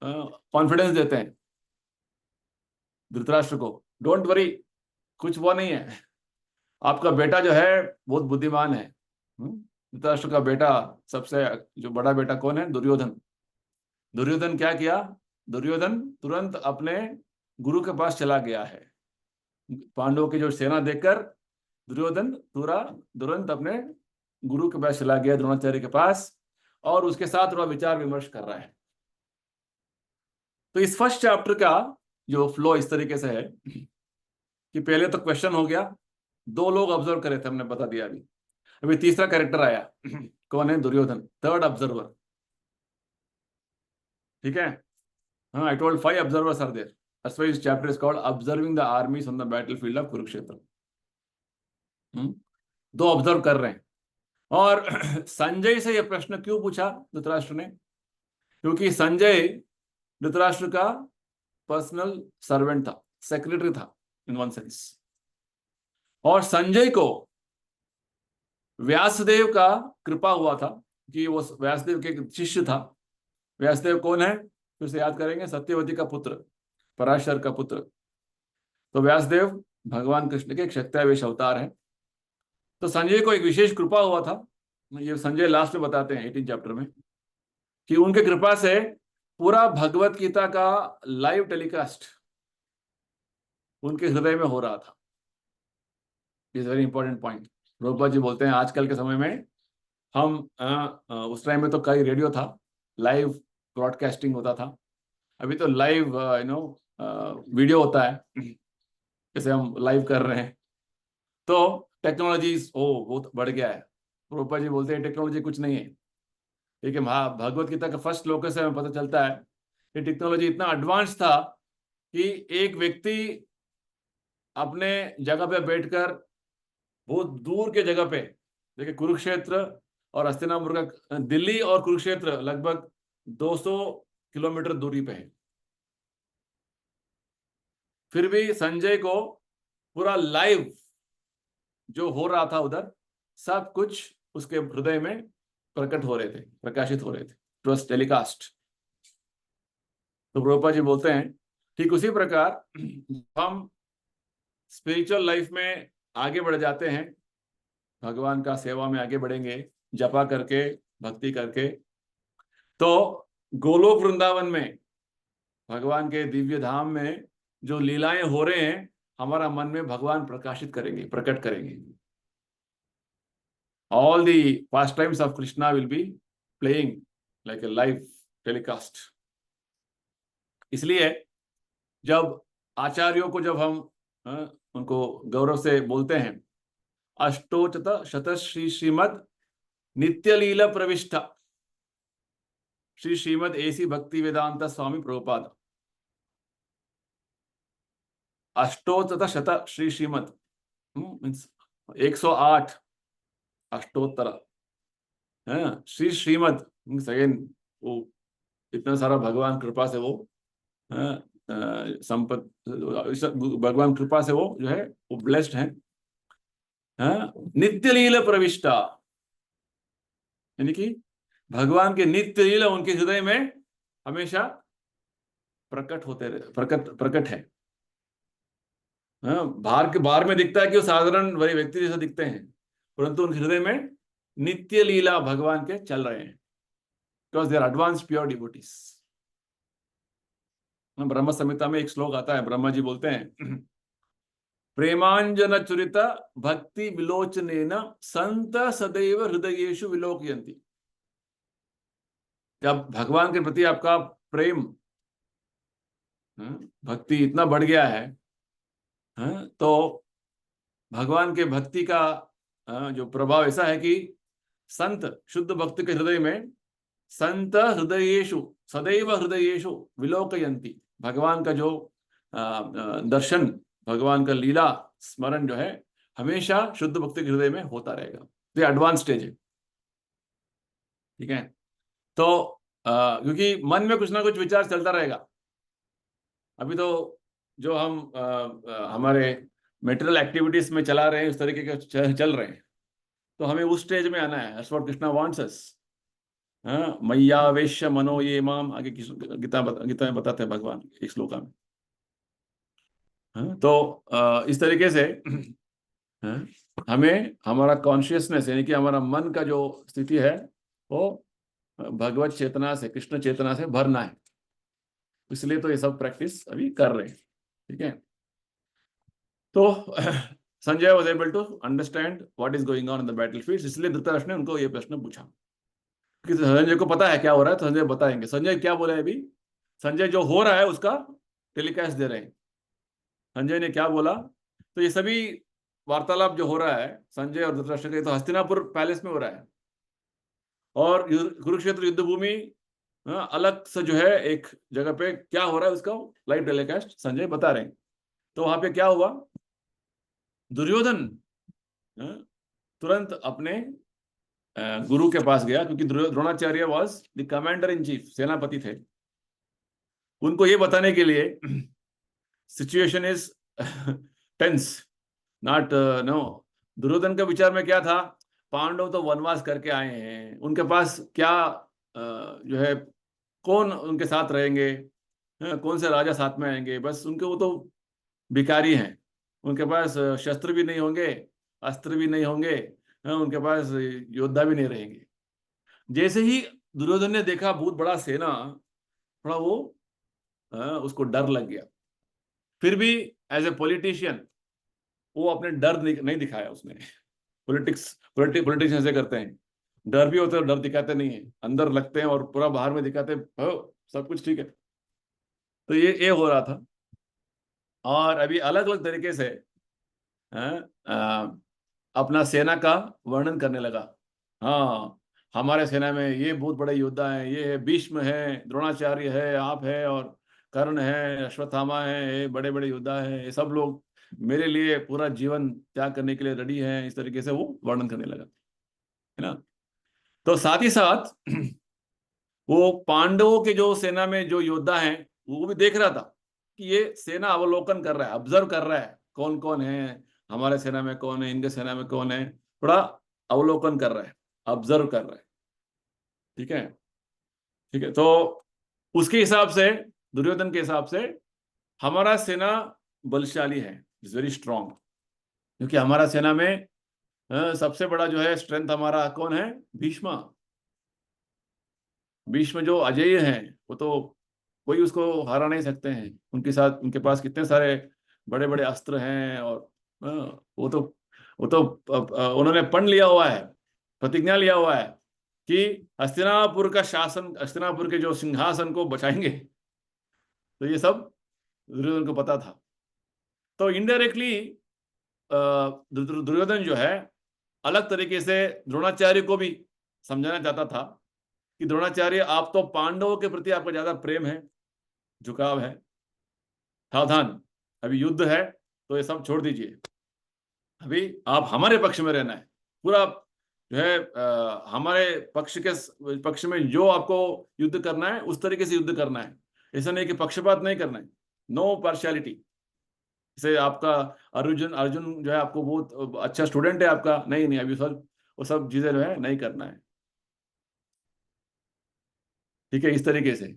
कॉन्फिडेंस देते हैं धृतराष्ट्र को, डोंट वरी, कुछ वो नहीं है, आपका बेटा जो है बहुत बुद्धिमान है। धृतराष्ट्र का बेटा, सबसे जो बड़ा बेटा कौन है? दुर्योधन। दुर्योधन क्या किया? दुर्योधन तुरंत अपने गुरु के पास चला गया है। पांडवों की जो सेना देखकर दुर्योधन तुरंत अपने गुरु के पास चला गया, द्रोणाचार्य के पास, और उसके साथ थोड़ा विचार विमर्श कर रहा है। तो इस फर्स्ट चैप्टर का जो फ्लो इस तरीके से है कि पहले तो क्वेश्चन हो गया, 2 लोग ऑब्जर्व करे थे, हमने बता दिया। अभी तीसरा कैरेक्टर आया, कौन है? Duryodhana, third observer. ठीक है, हाँ, I told 5 observers are there, that's why this chapter is called observing the armies on the battlefield of Kurukshetra. 2 observe कर रहे हैं। और संजय से यह प्रश्न क्यों पूछा धृतराष्ट्र ने? क्योंकि संजय धृतराष्ट्र का पर्सनल सर्वेंट था, सेक्रेटरी था इन वन सेंस, और संजय को व्यासदेव का कृपा हुआ था कि वो व्यासदेव के शिष्य था। व्यासदेव कौन है? फिर से याद करेंगे, सत्यवती का पुत्र, पराशर का पुत्र। तो व्यासदेव भगवान कृष्ण के एक शक्त्यावेश अवतार है। तो संजय को एक विशेष कृपा हुआ था, ये संजय लास्ट में बताते हैं 18 चैप्टर में, कि उनके कृपा से पूरा भगवत गीता का लाइव टेलीकास्ट उनके हृदय में हो रहा था। Is very important point. Prabhupada ji बोलते हैं आजकल के समय में हम उस टाइम में तो कई रेडियो था, लाइव ब्रॉडकास्टिंग होता था, अभी तो लाइव वीडियो होता है, जैसे हम लाइव कर रहे हैं। तो टेक्नोलॉजी बहुत बढ़ गया है। प्रभुपाद जी बोलते हैं टेक्नोलॉजी कुछ नहीं है, लेकिन हाँ, भगवत गीता का फर्स्ट श्लोक से हमें पता चलता है कि टेक्नोलॉजी इतना एडवांस था कि एक व्यक्ति अपने जगह पे बैठकर बहुत दूर के जगह पे, देखिए कुरुक्षेत्र और हस्तिनापुर का, दिल्ली और कुरुक्षेत्र लगभग 200 किलोमीटर दूरी पे है, फिर भी संजय को पूरा लाइव जो हो रहा था उधर सब कुछ उसके हृदय में प्रकट हो रहे थे, प्रकाशित हो रहे थे, इट वाज टेलीकास्ट। तो प्रभुपाद जी बोलते हैं ठीक उसी प्रकार हम स्पिरिचुअल लाइफ में आगे बढ़ जाते हैं, भगवान का सेवा में आगे बढ़ेंगे, जपा करके, भक्ति करके, तो गोलोक वृंदावन में, भगवान के दिव्य धाम में जो लीलाएं हो रहे हैं, हमारा मन में भगवान प्रकाशित करेंगे, प्रकट करेंगे। All the pastimes of Krishna will be playing like a live telecast. इसलिए जब आचार्यों को जब हम उनको गौरव से बोलते हैं, अष्टोचत शत श्री श्रीमद नित्य लीला प्रविष्टा श्री श्रीमद एसी भक्ति वेदांत स्वामी प्रभुपाद, अष्टोचत शत श्री श्रीमद मीन्स 108 अष्टोत्तर श्री श्रीमद, अगेन वो इतना सारा भगवान कृपा से वो भगवान कृपा से वो जो है वो ब्लेस्ड है। नित्य लीला प्रविष्टा, यानी कि भगवान के नित्य लीला उनके हृदय में हमेशा प्रकट होते रहे, प्रकट है। बाहर में दिखता है कि वो साधारण वही व्यक्ति जैसा दिखते हैं, परंतु उनके हृदय में नित्य लीला भगवान के चल रहे हैं, because they are advanced pure devotees. Brahma Samhita में एक श्लोक आता है, ब्रह्मा जी बोलते हैं प्रेमांजन चुरित भक्ति विलोचनेन संत सदैव हृदयेषु विलोकयन्ति। जब भगवान के प्रति आपका प्रेम, भक्ति इतना बढ़ गया है, तो भगवान के भक्ति का जो प्रभाव ऐसा है कि संत शुद्ध भक्त के हृदय में संत हृदयेषु सदैव हृदयेषु विलोकयन्ति, भगवान का जो दर्शन, भगवान का लीला स्मरण जो है हमेशा शुद्ध भक्त के हृदय में होता रहेगा। ये एडवांस स्टेज है, ठीक है। तो क्योंकि मन में कुछ ना कुछ विचार चलता रहेगा। अभी तो जो हम हमारे मेटेरियल एक्टिविटीज में चला रहे हैं, उस तरीके के चल रहे हैं, तो हमें उस स्टेज में आना है। That's what Krishna wants us. हाँ, मैया वेश्य मनो ये माम, आगे गीता में बताते हैं भगवान एक श्लोका में। हाँ, तो इस तरीके से हाँ, हमें हमारा कॉन्शियसनेस यानी कि हमारा मन का जो स्थिति है वो भगवत चेतना से, कृष्ण चेतना से भरना है। इसलिए तो ये सब प्रैक्टिस अभी कर रहे हैं। ठीक है, तो Sanjay was able to understand what is going on in the battlefield, इसलिए धृतराष्ट्र ने उनको ये प्रश्न पूछा कि संजय को पता है क्या हो रहा है, तो संजय बताएंगे। संजय क्या बोला है अभी? संजय जो हो रहा है उसका टेलीकास्ट दे रहे हैं। संजय ने क्या बोला? तो ये सभी वार्तालाप जो हो रहा है संजय और धृतराष्ट्र के, तो हस्तिनापुर पैलेस में हो रहा है, और कुरुक्षेत्र युद्ध भूमि अलग से जो है एक जगह पे क्या हो रहा है उसका लाइव टेलीकास्ट संजय बता रहे हैं। तो वहां पे क्या हुआ? दुर्योधन तुरंत अपने गुरु के पास गया, क्योंकि Dronacharya was the commander in chief, सेनापति थे। उनको ये बताने के लिए situation is tense, not no. Duryodhan का विचार में क्या था? पांडव तो वनवास करके आए हैं, उनके पास क्या जो है, कौन उनके साथ रहेंगे, कौन से राजा साथ में आएंगे? बस उनके, वो तो भिखारी हैं, उनके पास शस्त्र भी नहीं होंगे, अस्त्र भी नहीं होंगे, उनके पास योद्धा भी नहीं रहेंगे। जैसे ही दुर्योधन ने देखा बहुत बड़ा सेना, थोड़ा वो उसको डर लग गया। फिर भी एज ए पॉलिटिशियन वो अपने डर नहीं दिखाया उसने। पॉलिटिक्स ऐसे करते हैं, डर भी होता है, डर दिखाते नहीं है, अंदर लगते हैं और पूरा बाहर में दिखाते हैं सब कुछ ठीक है। तो ये हो रहा था, और अभी अलग अलग तरीके से अपना सेना का वर्णन करने लगा। हाँ, हमारे सेना में ये बहुत बड़े योद्धा हैं, ये है भीष्म है, द्रोणाचार्य है, आप है, और कर्ण है, अश्वत्थामा है, ये बड़े बड़े योद्धा हैं, ये सब लोग मेरे लिए पूरा जीवन त्याग करने के लिए रेडी हैं। इस तरीके से वो वर्णन करने लगा, है ना। तो साथ ही साथ वो पांडवों के जो सेना में जो योद्धा हैं वो भी देख रहा था कि ये सेना अवलोकन कर रहा है, ऑब्जर्व कर रहा है, कौन कौन है हमारे सेना में, कौन है इनके सेना में, कौन है, थोड़ा अवलोकन कर रहा है, ऑब्जर्व कर रहा है। ठीक है, ठीक है। तो उसके हिसाब से, दुर्योधन के हिसाब से हमारा सेना बलशाली है, इज वेरी स्ट्रांग, क्योंकि हमारा सेना में सबसे बड़ा जो है स्ट्रेंथ हमारा कौन है? भीष्म। भीष्म जो अजेय हैं, वो तो कोई उसको हरा नहीं सकते हैं। उनके साथ, उनके पास कितने सारे बड़े बड़े अस्त्र हैं, और वो तो उन्होंने प्रण लिया हुआ है, प्रतिज्ञा लिया हुआ है कि हस्तिनापुर का शासन, हस्तिनापुर के जो सिंहासन को बचाएंगे। तो ये सब दुर्योधन को पता था। तो इनडायरेक्टली दुर्योधन जो है अलग तरीके से द्रोणाचार्य को भी समझाना चाहता था कि द्रोणाचार्य, आप तो पांडवों के प्रति आपका ज्यादा प्रेम है, झुकाव है, सावधान, अभी युद्ध है, तो ये सब छोड़ दीजिए, अभी आप हमारे पक्ष में रहना है। पूरा जो है हमारे पक्ष में जो आपको युद्ध करना है उस तरीके से युद्ध करना है। ऐसा नहीं कि पक्षपात नहीं करना है, नो पार्शियलिटी। जैसे आपका अर्जुन जो है आपको बहुत अच्छा स्टूडेंट है आपका, नहीं अभी सब वो सब चीजें जो है नहीं करना है। ठीक है, इस तरीके से।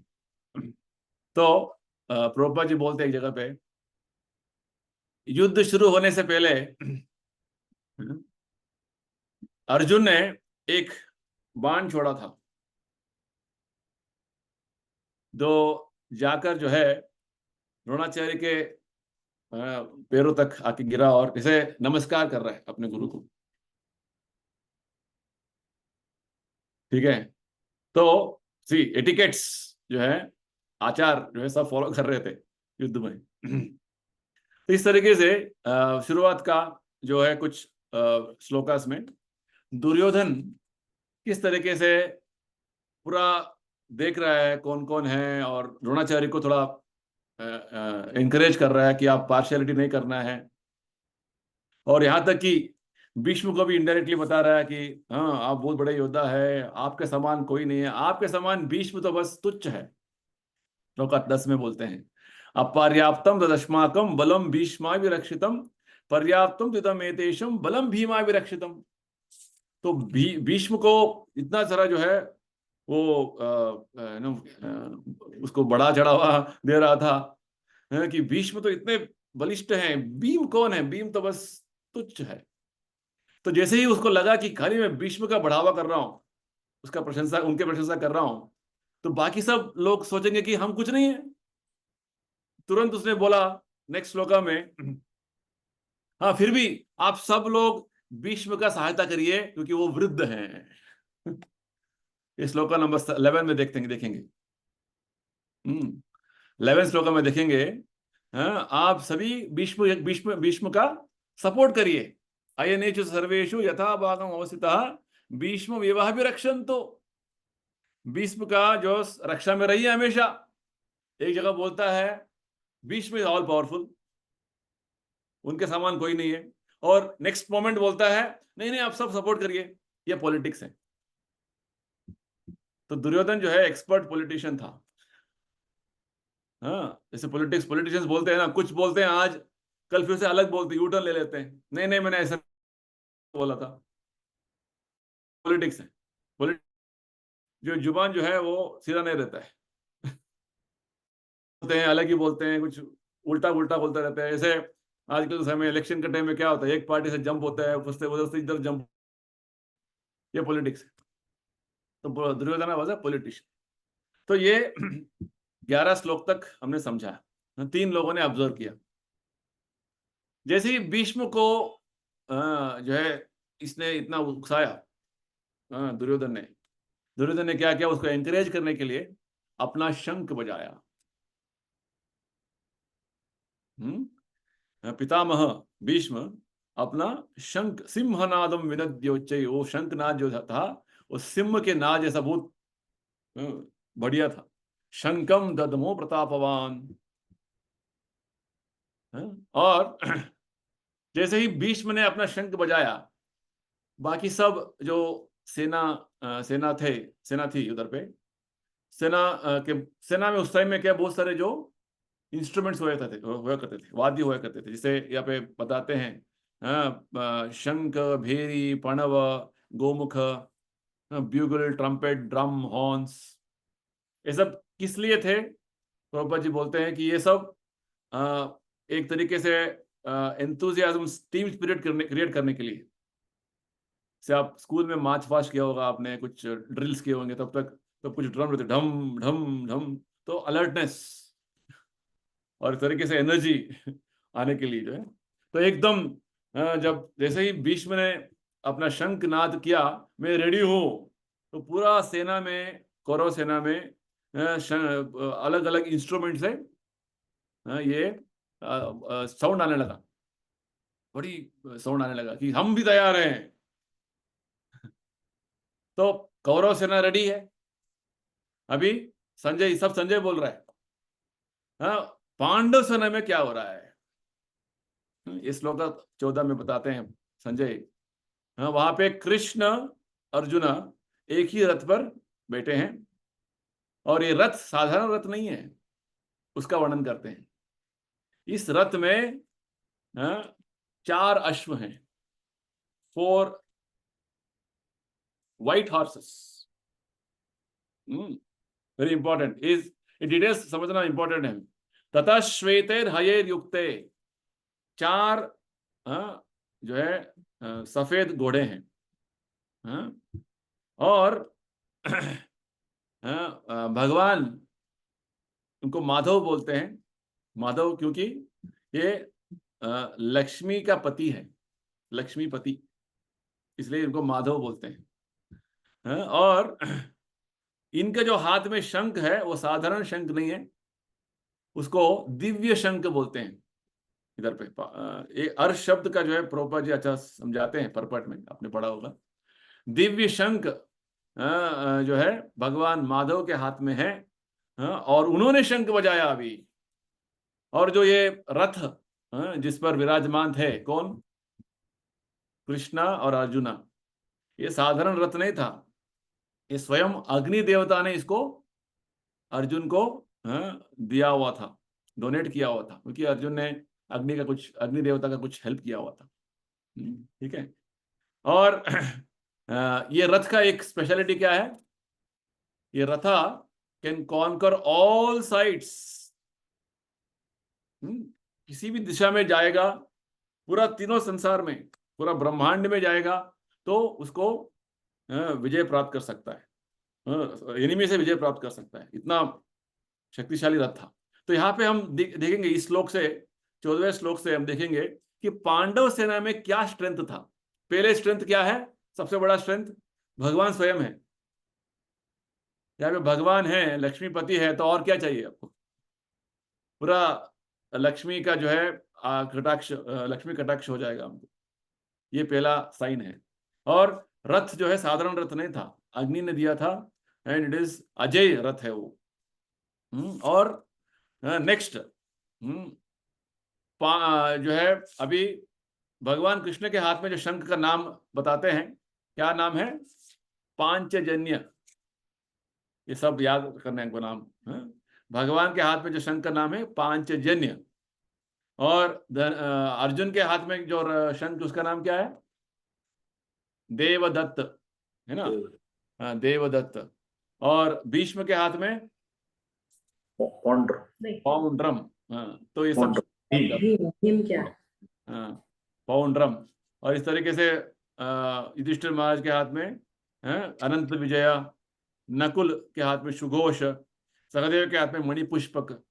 तो प्रभुपाद जी बोलते हैं एक जगह पे, युद्ध शुरू होने से पहले अर्जुन ने एक बाण छोड़ा था, जो जाकर जो है द्रोणाचार्य के पैरों तक आके गिरा, और इसे नमस्कार कर रहा है अपने गुरु को। ठीक है, तो सी एटिकेट्स जो है, आचार जो है, सब फॉलो कर रहे थे युद्ध में। तो इस तरीके से शुरुआत का जो है कुछ श्लोकास में दुर्योधन किस तरीके से पूरा देख रहा है कौन कौन है, और द्रोणाचार्य को थोड़ा एनकरेज कर रहा है कि आप पार्शियलिटी नहीं करना है, और यहाँ तक कि भीष्म को भी इनडायरेक्टली बता रहा है कि हाँ, आप बहुत बड़े योद्धा है, आपके समान कोई नहीं है, आपके समान भीष्म तो बस तुच्छ है। श्लोक 10 में बोलते हैं, अपर्याप्तम तदस्माकं बलम भीष्माभिरक्षितम पर्याप्तम तदमेतेषम बलम भीमाभिरक्षितम। तो भीष्म को इतना सारा जो है वो उसको बड़ा चढ़ावा दे रहा था कि भीष्म तो इतने बलिष्ठ हैं, भीम कौन है, भीम तो बस तुच्छ है। तो जैसे ही उसको लगा कि खाली मैं भीष्म का बढ़ावा कर रहा हूं, उसका प्रशंसा, उनके प्रशंसा कर रहा हूं, तो बाकी सब लोग सोचेंगे कि हम कुछ नहीं है। तुरंत उसने बोला नेक्स्ट श्लोका में, हाँ फिर भी आप सब लोग भीष्म का सहायता करिए क्योंकि वो वृद्ध हैं। इस श्लोका नंबर 11 में देखेंगे 11 श्लोका में देखेंगे। हाँ, आप सभी भीष्म भीष्म भीष्म का सपोर्ट करिए। अयनेषु सर्वेषु यथा भागम अवस्थितः भीष्म विवाह भी रक्षन्तु। भीष्म का जो रक्षा में रही है हमेशा। एक जगह बोलता है भीष्म इज ऑल पावरफुल, उनके समान कोई नहीं है, और नेक्स्ट मोमेंट बोलता है नहीं नहीं आप सब सपोर्ट करिए। ये पॉलिटिक्स है। तो दुर्योधन जो है एक्सपर्ट पॉलिटिशियन था। हाँ, जैसे पॉलिटिशियंस बोलते हैं ना, कुछ बोलते हैं आज, कल फिर से अलग बोलते, यू टर्न ले लेते हैं, नहीं नहीं मैंने ऐसा बोला था। पॉलिटिक्स है। जो जुबान जो है वो सीधा नहीं रहता है। बोलते हैं अलग ही बोलते हैं, कुछ उल्टा उल्टा बोलते रहते हैं। जैसे आजकल के समय इलेक्शन के टाइम में क्या होता है, एक पार्टी से जंप होता है, उधर से इधर जंप, ये पॉलिटिक्स है। तो दुर्योधन वाज अ पॉलिटिशियन। तो ये 11 श्लोक तक हमने समझा, 3 लोगों ने ऑब्जर्व किया। जैसे ही भीष्म को जो है इसने इतना उकसाया, दुर्योधन ने क्या किया, उसको एनकरेज करने के लिए अपना शंख बजाया। पितामह भीष्म अपना शंख, सिंहनादम विनद्योच्चै, वो शंखनाद जो था वो सिंह के नाद जैसा बहुत बढ़िया था। शंकम ददमो प्रतापवान। और जैसे ही भीष्म ने अपना शंख बजाया, बाकी सब जो सेना थी उधर पे, सेना में उस टाइम में क्या बहुत सारे जो इंस्ट्रूमेंट्स हुआ करते थे, वाद्य हुआ करते थे, जिसे यहाँ पे बताते हैं शंख, भेरी, प्रणव, गोमुख, ब्यूगल, ट्रम्पेट, ड्रम, हॉर्न्स। ये सब किस लिए थे? प्रभुपाद जी बोलते हैं कि ये सब एक तरीके से एंथुसियाज्म, टीम स्पिरिट क्रिएट करने के लिए। से आप स्कूल में मार्च पास्ट किया होगा आपने, कुछ ड्रिल्स किए होंगे, तब तक तो कुछ ड्रम रहते, ढम ढम ढम, तो अलर्टनेस और इस तरीके से एनर्जी आने के लिए जो है। तो एकदम जब जैसे ही भीष्म ने अपना शंख नाद किया, मैं रेडी हूं, तो पूरा सेना में, कौरव सेना में अलग अलग इंस्ट्रूमेंट से ये साउंड आने लगा, बड़ी साउंड आने लगा कि हम भी तैयार हैं। तो कौरव सेना रेडी है। अभी संजय बोल रहा है, हाँ पांडव सेना में क्या हो रहा है? इस श्लोक 14 में बताते हैं संजय, हाँ वहां पे कृष्ण अर्जुन एक ही रथ पर बैठे हैं, और ये रथ साधारण रथ नहीं है, उसका वर्णन करते हैं। इस रथ में 4 अश्व हैं, 4 white horses. Very important is, details समझना इंपॉर्टेंट है। तथा श्वेतेर हयेर युक्ते, 4 जो है सफेद घोड़े हैं। और भगवान, उनको माधव बोलते हैं। माधव क्योंकि ये लक्ष्मी का पति है, लक्ष्मीपति, इसलिए इनको माधव बोलते हैं। और इनके जो हाथ में शंख है वो साधारण शंख नहीं है, उसको दिव्य शंख बोलते हैं। इधर पे ये अर्श शब्द का जो है प्रभुपाद जी अच्छा समझाते हैं, परपट में आपने पढ़ा होगा। दिव्य शंख जो है भगवान माधव के हाथ में है, और उन्होंने शंख बजाया अभी। और जो ये रथ जिस पर विराजमान थे, कौन? कृष्णा और अर्जुना। ये साधारण रथ नहीं था, ये स्वयं अग्नि देवता ने इसको अर्जुन को दिया हुआ था। डोनेट किया हुआ था, क्योंकि अर्जुन ने अग्नि देवता का कुछ हेल्प किया हुआ था। ठीक है। और ये रथ का एक स्पेशलिटी क्या है, ये रथा कैन कॉन्कर ऑल साइड्स। किसी भी दिशा में जाएगा, पूरा तीनों संसार में, पूरा ब्रह्मांड में जाएगा तो उसको विजय प्राप्त कर सकता है, एनिमी से विजय प्राप्त कर सकता है, इतना शक्तिशाली रथ था। तो यहाँ पे हम देखेंगे इस श्लोक से, 14वें श्लोक से हम देखेंगे कि पांडव सेना में क्या स्ट्रेंथ था। पहले स्ट्रेंथ क्या है, सबसे बड़ा स्ट्रेंथ भगवान स्वयं है। यहाँ पे भगवान है, लक्ष्मीपति है, तो और क्या चाहिए आपको। पूरा लक्ष्मी का जो है कटाक्ष, लक्ष्मी कटाक्ष हो जाएगा हमको, ये पहला साइन है। और रथ जो है साधारण रथ नहीं था, अग्नि ने दिया था, एंड इट इज अजय रथ है वो। और नेक्स्ट जो है, अभी भगवान कृष्ण के हाथ में जो शंख का नाम बताते हैं, क्या नाम है, पांचजन्य। ये सब याद करने को नाम, भगवान के हाथ में जो शंख का नाम है पांचजन्य। और अर्जुन के हाथ में जो शंख, उसका नाम क्या है, देवदत्त, है ना। हाँ, देवदत्त। और भीष्म के हाथ में पौंड्रम। तो ये सब भीम क्या, पौंड्रम। और इस तरीके से युधिष्ठिर महाराज के हाथ में अनंत विजया, नकुल के हाथ में सुघोष, सहदेव के हाथ में मणिपुष्पक,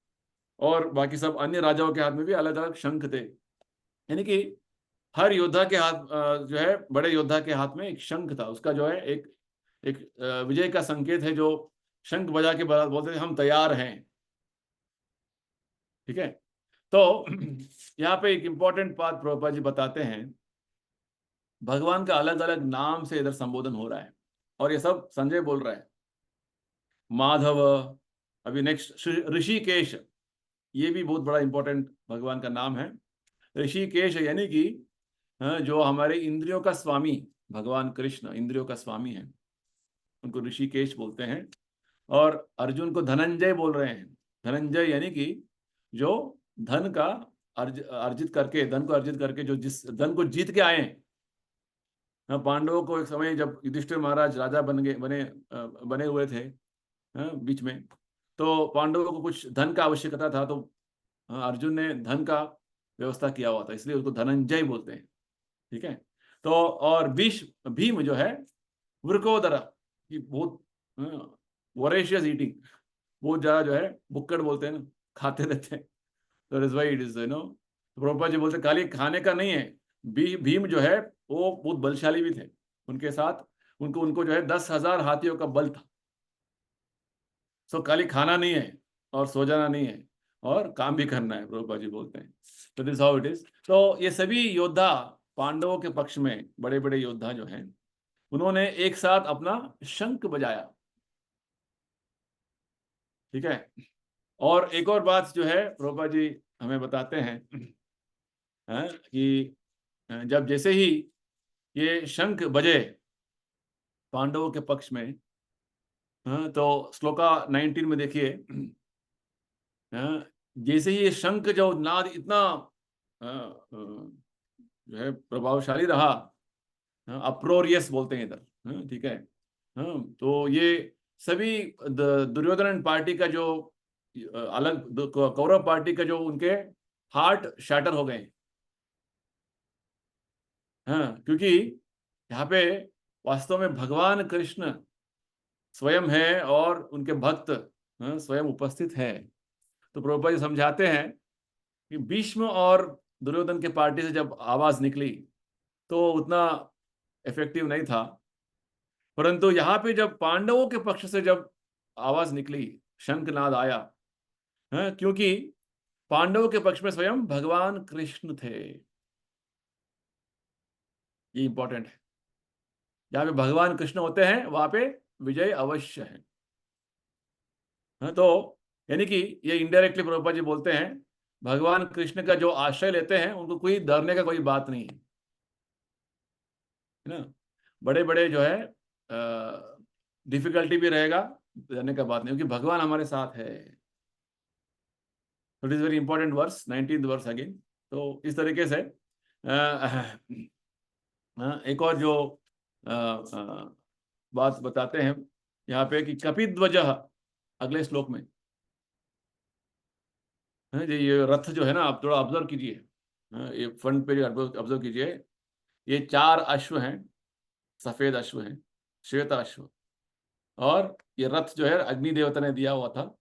और बाकी सब अन्य राजाओं के हाथ में भी अलग अलग शंख थे। यानी कि हर योद्धा के हाथ जो है, बड़े योद्धा के हाथ में एक शंख था, उसका जो है एक विजय का संकेत है, जो शंख बजा के बोलते थे हम तैयार हैं। ठीक है। तो यहाँ पे एक इंपॉर्टेंट बात प्रभुपाद जी बताते हैं, भगवान का अलग अलग नाम से इधर संबोधन हो रहा है, और ये सब संजय बोल रहा है। माधव, अभी नेक्स्ट ऋषिकेश, ये भी बहुत बड़ा इंपॉर्टेंट भगवान का नाम है। ऋषिकेश यानी कि जो हमारे इंद्रियों का स्वामी, भगवान कृष्ण इंद्रियों का स्वामी है, उनको ऋषिकेश बोलते हैं। और अर्जुन को धनंजय बोल रहे हैं। धनंजय यानी कि जो धन का अर्जित करके जो जिस धन को जीत के आए हैं। पांडवों को एक समय जब युधिष्ठिर महाराज राजा बने हुए थे बीच में, तो पांडवों को कुछ धन का आवश्यकता था, तो अर्जुन ने धन का व्यवस्था किया हुआ था, इसलिए उसको धनंजय बोलते हैं। ठीक है। तो और भीम जो है वृकोदर, की बहुत वोरेशियस ईटिंग, बहुत ज्यादा जो है बुक्कड़ बोलते हैं ना, खाते रहते हैं। तो it is why it is Prabhupada ji बोलते खाली खाने का नहीं है। भीम जो है वो बहुत बलशाली भी थे, उनके साथ उनको जो है 10,000 हाथियों का बल था। सो खाली खाना नहीं है और सो जाना नहीं है, और काम भी करना है, प्रभुपाद जी बोलते हैं। तो दिस हाउ इट इज। तो ये सभी योद्धा पांडवों के पक्ष में, बड़े बड़े योद्धा जो हैं, उन्होंने एक साथ अपना शंख बजाया। ठीक है। और एक और बात जो है प्रभुपाद जी हमें बताते हैं कि जब जैसे ही ये शंख बजे पांडवों के पक्ष में, तो श्लोका 19 में देखिए, जैसे ही ये शंख जो नाद इतना जो है प्रभावशाली रहा, अप्रोरियस बोलते हैं इधर, ठीक है। तो ये सभी दुर्योधन पार्टी का जो अलग कौरव पार्टी का जो उनके हार्ट शैटर हो गए। क्योंकि यहाँ पे वास्तव में भगवान कृष्ण स्वयं है और उनके भक्त स्वयं उपस्थित है। तो प्रभुपाद जी समझाते हैं कि भीष्म और दुर्योधन के पार्टी से जब आवाज निकली तो उतना इफेक्टिव नहीं था, परंतु यहाँ पे जब पांडवों के पक्ष से जब आवाज निकली, शंखनाद आया, क्योंकि पांडवों के पक्ष में स्वयं भगवान कृष्ण थे। ये इंपॉर्टेंट है, जहाँ पे भगवान कृष्ण होते हैं वहां पे विजय अवश्य है। तो यानी कि ये इनडायरेक्टली प्रभुपाद जी बोलते हैं, भगवान कृष्ण का जो आश्रय लेते हैं उनको कोई डरने का कोई बात नहीं है ना। बड़े बड़े जो है डिफिकल्टी भी रहेगा, डरने का बात नहीं, क्योंकि भगवान हमारे साथ है। It is very important verse, 19th verse again. तो इस तरीके से एक और जो बात बताते हैं यहाँ पे कि कपिध्वज, अगले श्लोक में ये रथ जो है ना, आप थोड़ा ऑब्जर्व कीजिए, ये फ्रंट पे ऑब्जर्व कीजिए, ये 4 अश्व हैं, सफेद अश्व हैं, श्वेत अश्व, और ये रथ जो है अग्नि देवता ने दिया हुआ था।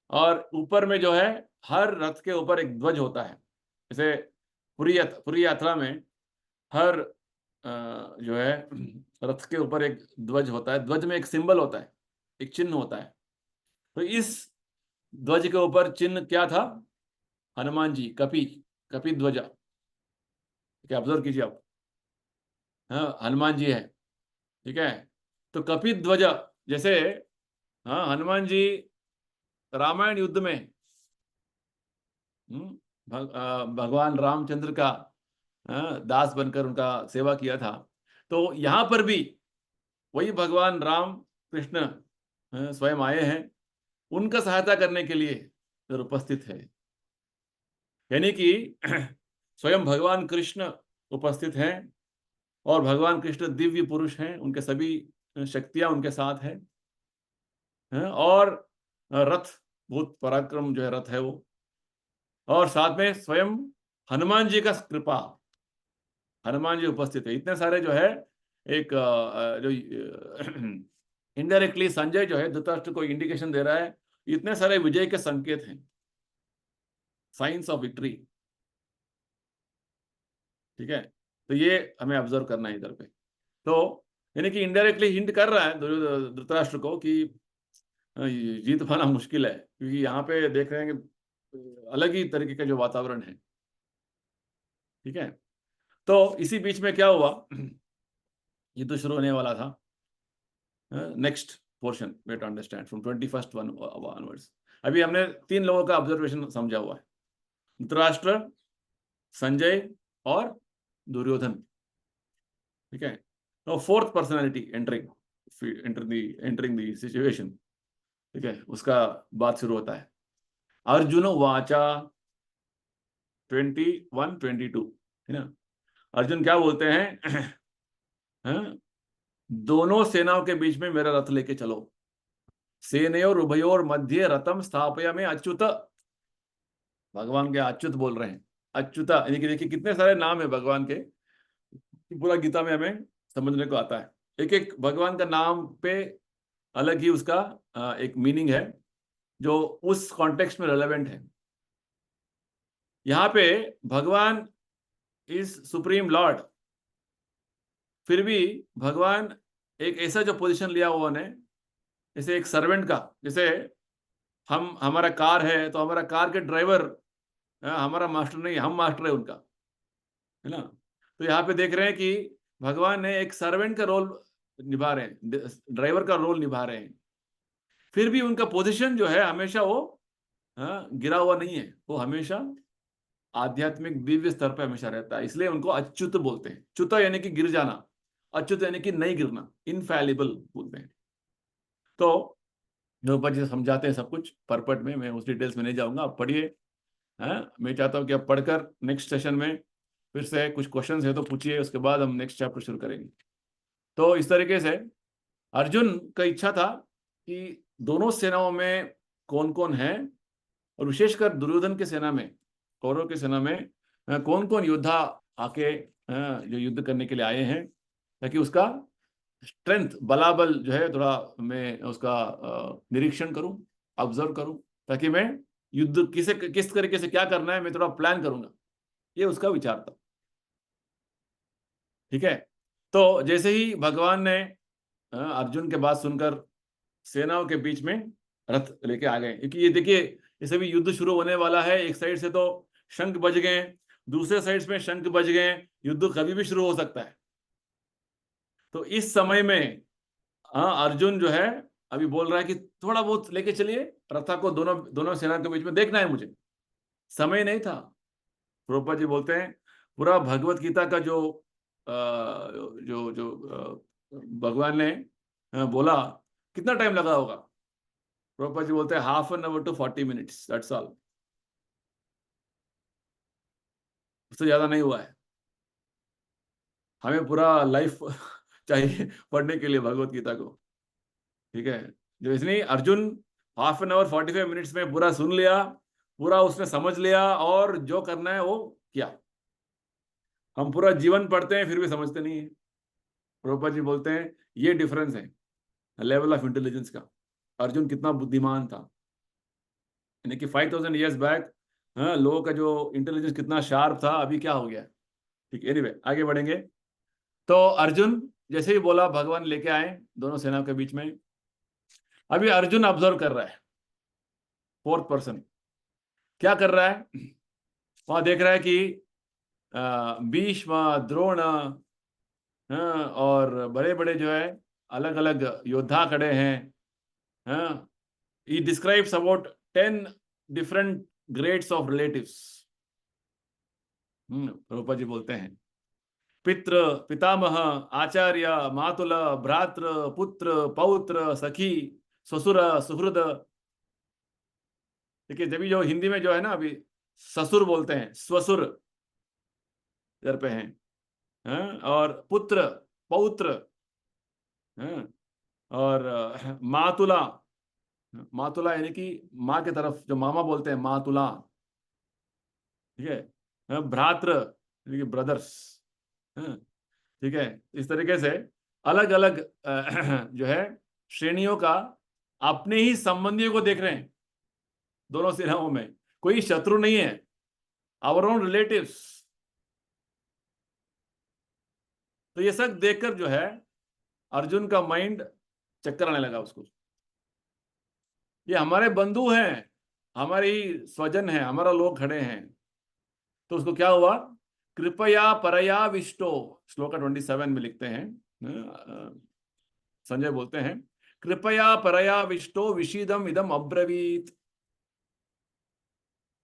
और ऊपर में जो है हर रथ के ऊपर एक ध्वज होता है। जैसे पूरी यात्रा में हर जो है रथ के ऊपर एक ध्वज होता है, ध्वज में एक सिंबल होता है, एक चिन्ह होता है। तो इस ध्वज के ऊपर चिन्ह क्या था? हनुमान जी, कपि ध्वजा। क्या ऑब्जर्व कीजिए आप, हाँ हनुमान जी है, ठीक है। तो कपि ध्वजा, जैसे हाँ हनुमान जी रामायण युद्ध में भगवान रामचंद्र का दास बनकर उनका सेवा किया था, तो यहाँ पर भी वही भगवान राम कृष्ण स्वयं आए हैं, उनका सहायता करने के लिए इधर उपस्थित है। यानी कि स्वयं भगवान कृष्ण उपस्थित हैं, और भगवान कृष्ण दिव्य पुरुष हैं, उनके सभी शक्तियां उनके साथ है, और रथ बहुत पराक्रम जो है रथ है वो, और साथ में स्वयं हनुमान जी का कृपा, हनुमान जी उपस्थित है। इतने सारे जो है एक जो इनडायरेक्टली संजय जो है धृतराष्ट्र को इंडिकेशन दे रहा है, इतने सारे विजय के संकेत हैं, साइंस ऑफ विक्ट्री, ठीक है। तो ये हमें ऑब्जर्व करना है इधर पे। तो यानी कि इनडायरेक्टली हिंट कर रहा है धृतराष्ट्र को कि जीत पाना मुश्किल है, क्योंकि यहाँ पे देख रहे हैं कि अलग ही तरीके का जो वातावरण है, ठीक है। तो इसी बीच में क्या हुआ, ये तो शुरू होने वाला था। Next portion way to understand from 21st onwards. अभी हमने 3 लोगों का ऑब्जर्वेशन समझा हुआ है, धृतराष्ट्र, संजय और दुर्योधन, ठीक है। तो 4th personality entering the situation, ठीक है, उसका बात शुरू होता है। अर्जुन वाचा 21-22, है ना। अर्जुन क्या बोलते हैं? दोनों सेनाओं के बीच में मेरा रथ लेके चलो, सेनयोर उभयोर मध्य रथम स्थापयामि अच्युत। भगवान के अच्युत बोल रहे हैं, अच्युता, यानी कि देखिए कितने सारे नाम है भगवान के, पूरा गीता में हमें समझने को आता है। एक एक भगवान का नाम पे अलग ही उसका एक मीनिंग है जो उस कॉन्टेक्स्ट में रेलेवेंट है। यहाँ पे भगवान इज सुप्रीम लॉर्ड, फिर भी भगवान एक ऐसा जो पोजीशन लिया हुआ ने, जैसे एक सर्वेंट का, जैसे हमारा कार है तो हमारा कार के ड्राइवर हमारा मास्टर नहीं, हम मास्टर है उनका, है ना। तो यहाँ पे देख रहे हैं कि भगवान ने एक सर्वेंट का रोल निभा रहे हैं, ड्राइवर का रोल निभा रहे हैं, फिर भी उनका पोजीशन जो है हमेशा वो गिरा हुआ नहीं है, वो हमेशा आध्यात्मिक दिव्य स्तर पे हमेशा रहता है। इसलिए उनको अच्युत बोलते हैं। च्युत यानी कि गिर जाना, अच्युत यानी कि नहीं गिरना, इनफैलिबल बोलते हैं। तो द्रौपदी जी समझाते हैं सब कुछ परपट में, मैं उस डिटेल्स में नहीं जाऊंगा, आप पढ़िए। मैं चाहता हूं कि आप पढ़कर नेक्स्ट सेशन में फिर से कुछ क्वेश्चंस है तो पूछिए, उसके बाद हम नेक्स्ट चैप्टर शुरू करेंगे। तो इस तरीके से अर्जुन का इच्छा था कि दोनों सेनाओं में कौन कौन है, और विशेषकर दुर्योधन की सेना में, कौरव की सेना में कौन कौन योद्धा आके जो युद्ध करने के लिए आए हैं, ताकि उसका स्ट्रेंथ, बलाबल जो है थोड़ा मैं उसका निरीक्षण करूं, ऑब्जर्व करूं, ताकि मैं युद्ध किस तरीके से क्या करना है मैं थोड़ा प्लान करूंगा। ये उसका विचार था, ठीक है। तो जैसे ही भगवान ने अर्जुन के बात सुनकर सेनाओं के बीच में रथ लेके आ गए, क्योंकि ये देखिए इसे भी युद्ध शुरू होने वाला है। एक साइड से तो शंख बज गए, दूसरे साइड में शंख बज गए, युद्ध कभी भी शुरू हो सकता है। तो इस समय में अर्जुन जो है अभी बोल रहा है कि थोड़ा बहुत लेके चलिए रथा को, दोनों सेना के बीच में देखना है मुझे, समय नहीं था। प्रभुपाद जी बोलते हैं पूरा भगवत गीता का जो भगवान ने बोला, कितना टाइम लगा होगा? प्रभुपाद जी बोलते हैं 30 minutes to 40 minutes, that's all. उससे ज्यादा नहीं हुआ है। हमें पूरा लाइफ चाहिए पढ़ने के लिए भगवत गीता को, ठीक है। जो इसलिए Arjun half an hour 45 minutes में पूरा सुन लिया, पूरा उसने समझ लिया और जो करना है वो किया। हम पूरा जीवन पढ़ते हैं फिर भी समझते नहीं है। प्रभुपाद जी बोलते हैं ये डिफरेंस है लेवल ऑफ इंटेलिजेंस का। अर्जुन कितना बुद्धिमान था, यानी कि 5000 ईयर्स बैक लोगों का जो इंटेलिजेंस कितना शार्प था, अभी क्या हो गया। ठीक, एनीवे आगे बढ़ेंगे। तो अर्जुन जैसे ही बोला, भगवान लेके आए दोनों सेनाओं के बीच में। अभी अर्जुन ऑब्जर्व कर रहा है, फोर्थ पर्सन क्या कर रहा है। वहां देख रहा है कि भीष्म, द्रोण और बड़े बड़े जो है अलग अलग योद्धा खड़े हैं। he describes about 10 different grades of relatives। Prabhupada ji बोलते हैं पितृ, पितामह, आचार्य, मातुल, भ्रातृ, पुत्र, पौत्र, सखी, ससुर, सुहृद। देखिए जब जो हिंदी में जो है ना, अभी ससुर बोलते हैं, स्वसुर इधर पे हैं, और पुत्र, पौत्र, हैं, और मातुला, मातुला यानी कि माँ की तरफ जो मामा बोलते हैं, मातुला, ठीक है। भ्रातृ यानी कि ब्रदर्स, ठीक है। इस तरीके से अलग अलग जो है श्रेणियों का अपने ही संबंधियों को देख रहे हैं दोनों सेनाओं में। कोई शत्रु नहीं है, आवर ओन रिलेटिव्स। तो ये सब देखकर जो है अर्जुन का माइंड चक्कर आने लगा उसको। ये हमारे बंधु हैं, हमारे ही स्वजन हैं, हमारा लोग खड़े हैं। तो उसको क्या हुआ, कृपया परया विष्टो, श्लोका 27 में लिखते हैं, संजय बोलते हैं कृपया परया विष्टो विशीदम इदम अब्रवीत।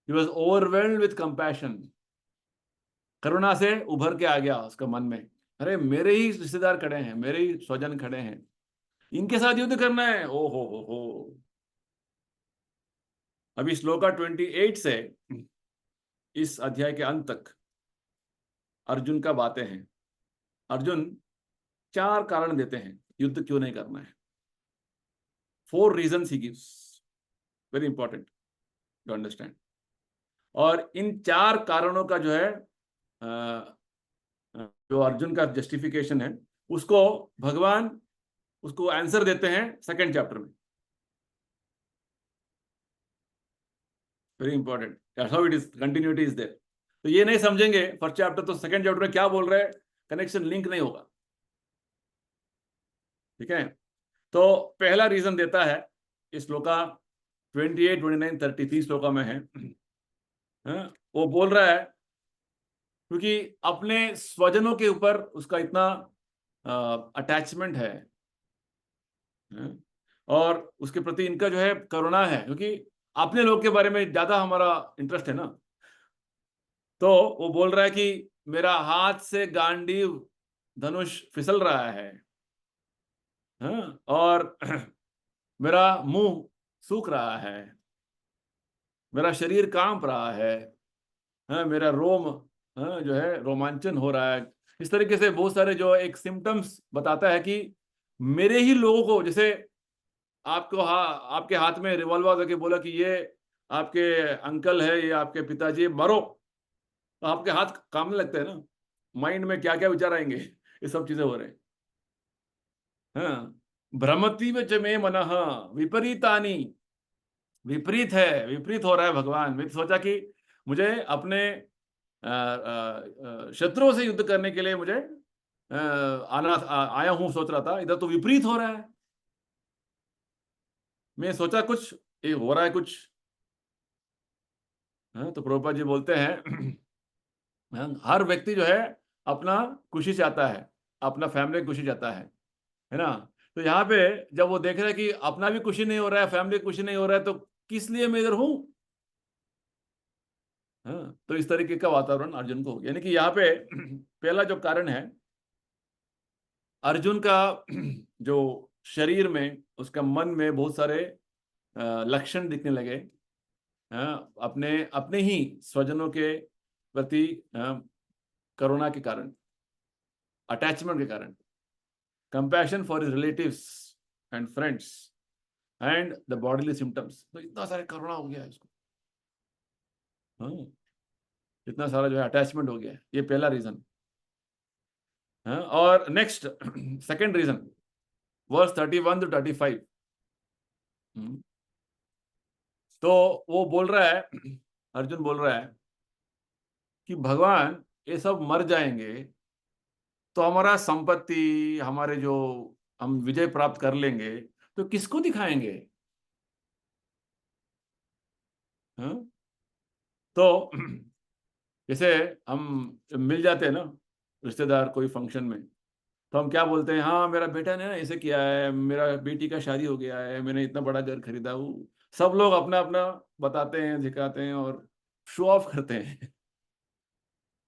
He was overwhelmed with compassion। करुणा से उभर के आ गया उसका मन में, अरे मेरे ही रिश्तेदार खड़े हैं, मेरे ही स्वजन खड़े हैं, इनके साथ युद्ध करना है। ओ हो। अभी श्लोका 28 से इस अध्याय के अंत तक अर्जुन का बातें हैं। अर्जुन 4 कारण देते हैं युद्ध क्यों नहीं करना है। 4 reasons he gives, very important to understand। और इन 4 कारणों का जो है जो अर्जुन का जस्टिफिकेशन है, उसको भगवान उसको आंसर देते हैं 2nd चैप्टर में। Very important, how it is, continuity is there. तो ये नहीं समझेंगे फर्स्ट चैप्टर तो 2nd चैप्टर में क्या बोल रहे हैं, कनेक्शन लिंक नहीं होगा, ठीक है। तो पहला रीजन देता है इस श्लोका 28, 29, 30, 30 श्लोका में है। वो बोल रहा है क्योंकि अपने स्वजनों के ऊपर उसका इतना अटैचमेंट है, और उसके प्रति इनका जो है करुणा है, क्योंकि अपने लोग के बारे में ज्यादा हमारा इंटरेस्ट है ना। तो वो बोल रहा है कि मेरा हाथ से गांडीव धनुष फिसल रहा है, और मेरा मुंह सूख रहा है, मेरा शरीर कांप रहा है, मेरा रोम जो है रोमांचन हो रहा है। इस तरीके से बहुत सारे जो एक सिम्टम्स बताता है कि मेरे ही लोगों को, जैसे आपको आपके हाथ में रिवॉल्वर करके बोला कि ये आपके अंकल है, ये आपके पिताजी, मरो, तो आपके हाथ कामने लगते हैं ना। माइंड में क्या क्या विचार आएंगे, ये सब चीजें हो रहे हैं। हाँ, भ्रमति च मे मनः विपरीतानि, विपरीत है, विपरीत हो रहा है भगवान। मैं सोचा कि मुझे अपने शत्रुओं से युद्ध करने के लिए मुझे आया हूं, सोच रहा था, इधर तो विपरीत हो रहा है। मैं सोचा कुछ ये हो रहा है कुछ। तो प्रभुपाद जी बोलते हैं हर व्यक्ति जो है अपना खुशी चाहता है, अपना फैमिली खुशी चाहता है ना। तो यहाँ पे जब वो देख रहे हैं कि अपना भी खुशी नहीं हो रहा है, फैमिली खुशी नहीं हो रहा है, तो किस लिए मैं इधर हूं। तो इस तरीके का वातावरण अर्जुन को, यानी कि यहाँ पे पहला जो कारण है, अर्जुन का जो शरीर में, उसका मन में बहुत सारे लक्षण दिखने लगे अपने अपने ही स्वजनों के प्रति करुणा के कारण, अटैचमेंट के कारण, compassion for his relatives and friends and the bodily symptoms. तो इतना सारा करुणा हो गया है उसको, हाँ, इतना सारा जो है अटैचमेंट हो गया है। ये पहला रीजन। हाँ, और next second reason, verse 31 to 35। तो वो बोल रहा है, अर्जुन बोल रहा है कि भगवान ये सब मर जाएंगे तो हमारा संपत्ति, हमारे जो हम विजय प्राप्त कर लेंगे तो किसको दिखाएंगे? हाँ? तो जैसे हम मिल जाते हैं ना रिश्तेदार कोई फंक्शन में, तो हम क्या बोलते हैं, हाँ मेरा बेटा ने ना ऐसे किया है, मेरा बेटी का शादी हो गया है, मैंने इतना बड़ा घर खरीदा हूँ। सब लोग अपना अपना बताते हैं, दिखाते हैं और शो ऑफ करते हैं।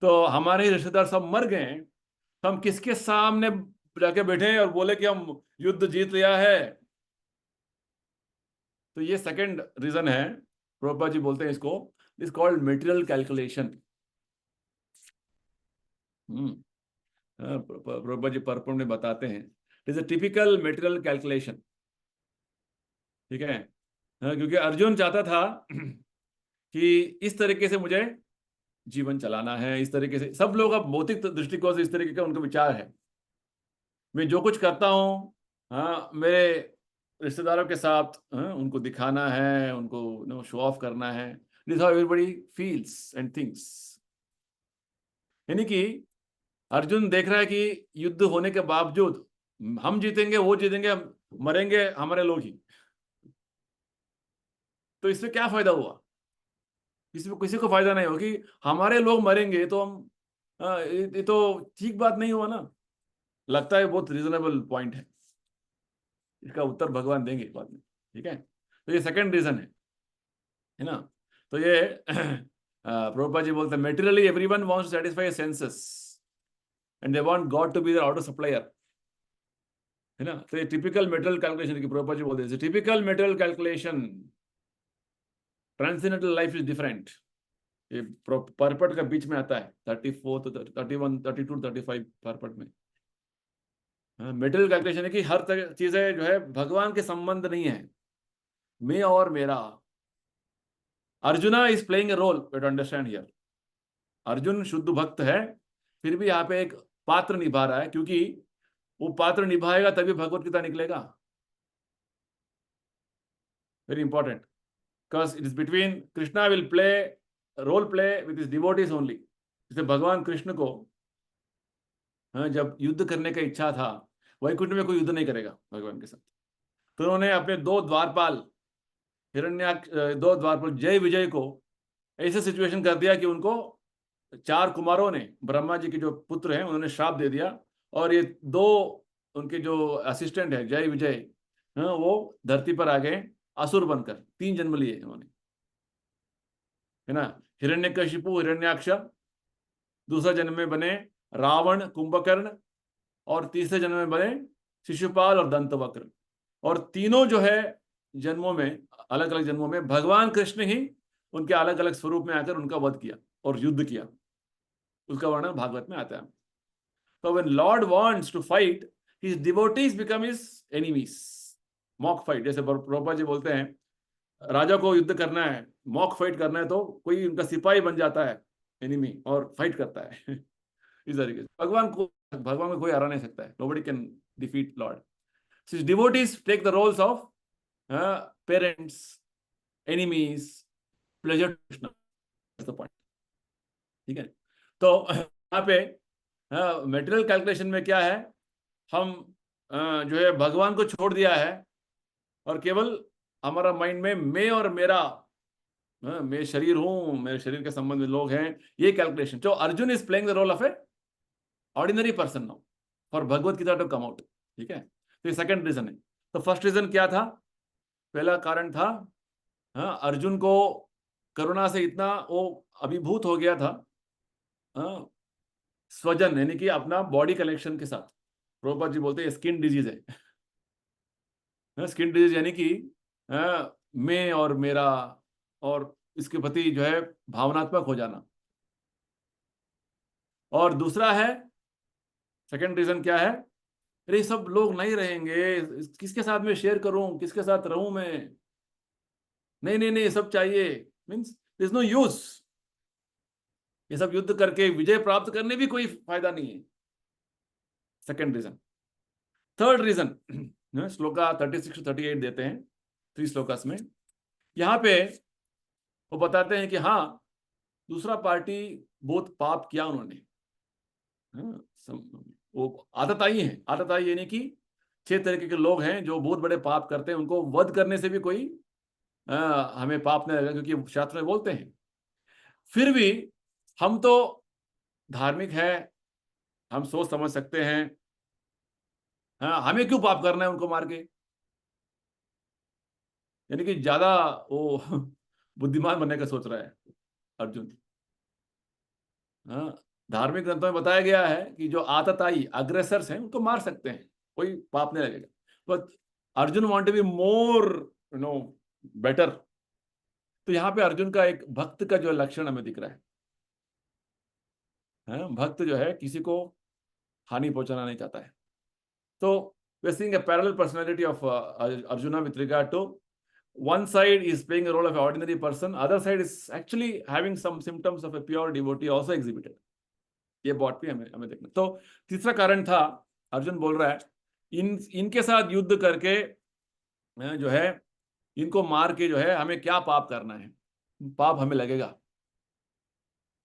तो हमारे रिश्तेदार सब मर गए हैं, तो हम किसके सामने जाके बैठे हैं और बोले कि हम युद्ध जीत लिया है? तो ये सेकंड रीजन है। प्रभुपाद जी बोलते हैं इसको, is called material calculation. Prabhupada ji purport में बताते हैं, it is a typical material calculation. ठीक है, क्योंकि अर्जुन चाहता था कि इस तरीके से मुझे जीवन चलाना है, इस तरीके से। सब लोग अब भौतिक दृष्टिकोण से इस तरीके का उनका विचार है, मैं जो कुछ करता हूँ, हाँ, मेरे रिश्तेदारों के साथ, हाँ, उनको दिखाना है, उनको शो ऑफ करना है। This how everybody feels and thinks. यानी कि अर्जुन देख रहा है कि युद्ध होने के बावजूद हम जीतेंगे, वो जीतेंगे, मरेंगे हमारे लोग ही। तो इससे क्या फायदा हुआ? इसमें किसी को फायदा नहीं होगा कि हमारे लोग मरेंगे तो हम, ये तो ठीक बात नहीं हुआ ना। लगता है बहुत रीजनेबल पॉइंट है, इसका उत्तर भगवान देंगे बाद में। ठीक है, तो ये सेकंड रीजन है ना। तो ये प्रभुपाद जी बोलते हैं, materially everyone wants to satisfy senses and they want God to be there auto supplier, है ना। तो ये टिपिकल मेटेरियल कैलकुलेशन की प्रभुपाद जी बोलते हैं, typical material calculation, transcendental life is different. ये परपट का बीच में आता है, 34 to 31, 32 35 परपट में। मेटेरियल कैलकुलेशन है कि हर चीजें जो है भगवान के संबंध नहीं है, मैं और मेरा। Arjuna is playing a role, to understand here. Arjun शुद्ध भक्त है, फिर भी यहाँ पे एक पात्र निभा रहा है, क्योंकि वो पात्र निभाएगा तभी भगवत गीता निकलेगा। Very important, because it is between, Krishna will play role play with his devotees only. जैसे भगवान कृष्ण को, हाँ, जब युद्ध करने का इच्छा था, वैकुंठ में कोई युद्ध नहीं करेगा भगवान के साथ, तो उन्होंने अपने दो द्वारपाल दो द्वारपाल जय विजय को ऐसे सिचुएशन कर दिया कि उनको 4 कुमारों ने, ब्रह्मा जी के जो पुत्र हैं, उन्होंने श्राप दे दिया। और ये 2 उनके जो असिस्टेंट है जय विजय, हाँ, वो धरती पर आ गए असुर बनकर। 3 जन्म लिए उन्होंने, है ना। हिरण्यकशिपु, हिरण्याक्ष, दूसरा जन्म में बने रावण, कुंभकर्ण, और तीसरे जन्म में बने शिशुपाल और दंतवक्र। और तीनों जो है जन्मों में, अलग अलग जन्मों में भगवान कृष्ण ही उनके अलग अलग स्वरूप में आकर उनका वध किया और युद्ध किया। उसका वर्णन भागवत में आता है। तो when lord wants to fight, his devotees become his enemies. Mock fight, जैसे प्रभुपाद जी बोलते हैं, राजा को युद्ध करना है, मॉक फाइट करना है, तो कोई उनका सिपाही बन जाता है एनिमी और फाइट करता है। इस तरीके से भगवान को कोई हरा नहीं सकता है। Nobody can defeat Lord. So his devotees take the roles of parents, enemies, pleasure to Krishna. That's the point. ठीक है, तो यहाँ पे मेटेरियल कैलकुलेशन में क्या है, हम जो है भगवान को छोड़ दिया है और केवल हमारा माइंड में मैं और मेरा, मैं शरीर हूं, मेरे शरीर के संबंध में लोग हैं, ये कैलकुलेशन। जो Arjun is playing the role of a ordinary person now for Bhagavad Gita to come out. ठीक है, तो ये सेकंड रीजन है। तो फर्स्ट रीजन क्या था? पहला कारण था, हाँ, अर्जुन को करुणा से इतना वो अभिभूत हो गया था, हाँ, स्वजन यानी कि अपना बॉडी कलेक्शन के साथ। प्रभुपाद जी बोलते हैं स्किन डिजीज है। स्किन डिजीज यानी कि मैं और मेरा, और इसके प्रति जो है भावनात्मक हो जाना। और दूसरा है, सेकंड रीजन क्या है, अरे सब लोग नहीं रहेंगे, किसके साथ में शेयर करूं, किसके साथ रहूं मैं, नहीं नहीं नहीं सब चाहिए, means there is no use, ये सब युद्ध करके विजय प्राप्त करने भी कोई फायदा नहीं है। Second reason. Third reason shloka 36 to 38 देते हैं, 3 श्लोकास में। यहाँ पे वो बताते हैं कि हाँ, दूसरा पार्टी बहुत पाप किया उन्होंने, वो आतताई है। आतताई यानी कि 6 तरीके के लोग हैं जो बहुत बड़े पाप करते हैं, उनको वध करने से भी कोई हमें पाप नहीं लगेगा, क्योंकि शास्त्र में बोलते हैं। फिर भी हम तो धार्मिक है, हम सोच समझ सकते हैं, हमें क्यों पाप करना है उनको मार के। यानी कि ज्यादा वो बुद्धिमान बनने का सोच रहा है अर्जुन। धार्मिक ग्रंथों में बताया गया है कि जो आतताई अग्रेसर्स हैं उनको मार सकते हैं, कोई पाप नहीं लगेगा, but Arjun want to be more better. तो यहाँ पे अर्जुन का एक भक्त का जो लक्षण हमें दिख रहा है, भक्त जो है किसी को हानि पहुंचाना नहीं चाहता है। तो we are seeing a parallel personality of Arjuna with regard to one side is playing a role of an ordinary person, other side is actually having some symptoms of a pure devotee also exhibited. ये बात भी हमें देखना। तो तीसरा कारण था, अर्जुन बोल रहा है इनके साथ युद्ध करके जो है, इनको मार के जो है हमें क्या पाप करना है, पाप हमें लगेगा।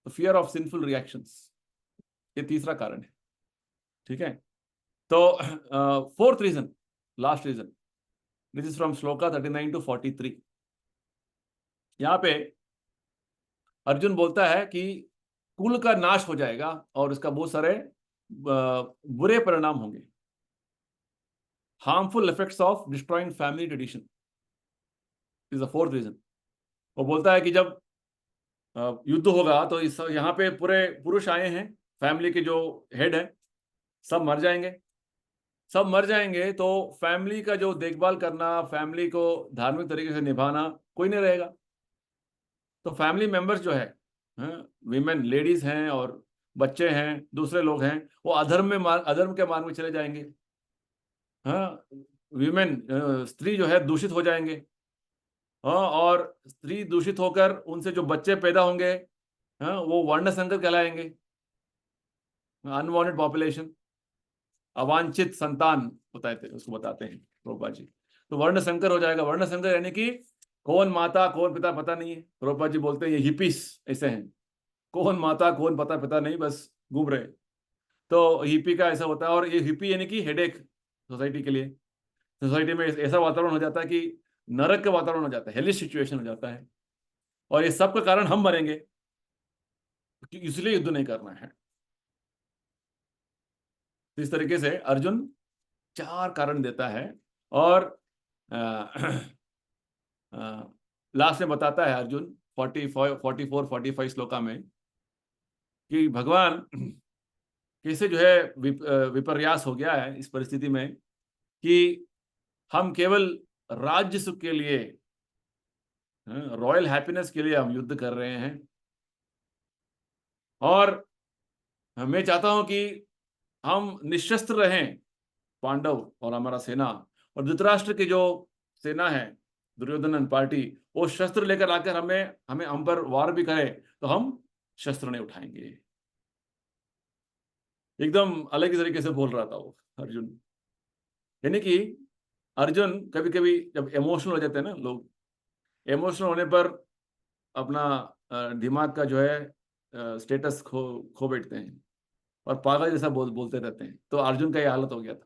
तो फियर ऑफ सिंफुल रिएक्शंस, ये तीसरा कारण है। ठीक है, तो fourth reason, last reason, this is from shloka 39 to 43। यहां पे अर्जुन बोलता है कि कुल का नाश हो जाएगा और इसका बहुत सारे बुरे परिणाम होंगे, harmful effects of destroying family tradition is the fourth reason. वो बोलता है कि जब युद्ध होगा तो इस यहाँ पे पूरे पुरुष आए हैं, फैमिली के जो हेड है सब मर जाएंगे, सब मर जाएंगे, तो फैमिली का जो देखभाल करना, फैमिली को धार्मिक तरीके से निभाना कोई नहीं रहेगा। तो फैमिली मेंबर्स जो है, विमेन लेडीज हैं और बच्चे हैं, दूसरे लोग हैं, वो अधर्म के मार्ग में चले जाएंगे। विमेन स्त्री जो है दूषित हो जाएंगे, और स्त्री दूषित होकर उनसे जो बच्चे पैदा होंगे वो वर्ण संकर कहलाएंगे, अनवांटेड पॉपुलेशन, अवांछित संतान बताते हैं, उसको बताते हैं प्रभुपाद जी। तो वर्ण संकर हो जाएगा। वर्ण संकर यानी कि कौन माता कौन पिता पता नहीं है। प्रभुपाद जी बोलते हैं ये हिपीस ऐसे हैं, कौन माता कौन पिता नहीं, बस घूम रहे। तो हिपी का ऐसा होता है, और ये हिपी यानी कि हेडेक सोसाइटी के लिए। सोसाइटी में ऐसा वातावरण हो जाता है कि नरक का वातावरण हो जाता है, हेलिश सिचुएशन हो जाता है, और ये सब का कारण हम मरेंगे, इसलिए युद्ध नहीं करना है। इस तरीके से अर्जुन 4 कारण देता है, और लास्ट में बताता है अर्जुन 44 45 श्लोका में कि भगवान कैसे जो है विपर्यास हो गया है इस परिस्थिति में कि हम केवल राज्य सुख के लिए, रॉयल हैप्पीनेस के लिए हम युद्ध कर रहे हैं, और मैं चाहता हूं कि हम निशस्त्र रहें, पांडव और हमारा सेना, और धृतराष्ट्र की जो सेना है दुर्योधन पार्टी, वो शस्त्र लेकर आकर हमें हम पर वार भी करे तो हम शस्त्र नहीं उठाएंगे। एकदम अलग ही तरीके से बोल रहा था वो अर्जुन। यानी कि अर्जुन कभी कभी जब इमोशनल हो जाते हैं ना लोग, इमोशनल होने पर अपना दिमाग का जो है स्टेटस खो बैठते हैं और पागल जैसा बोलते रहते हैं। तो अर्जुन का ये हालत हो गया था।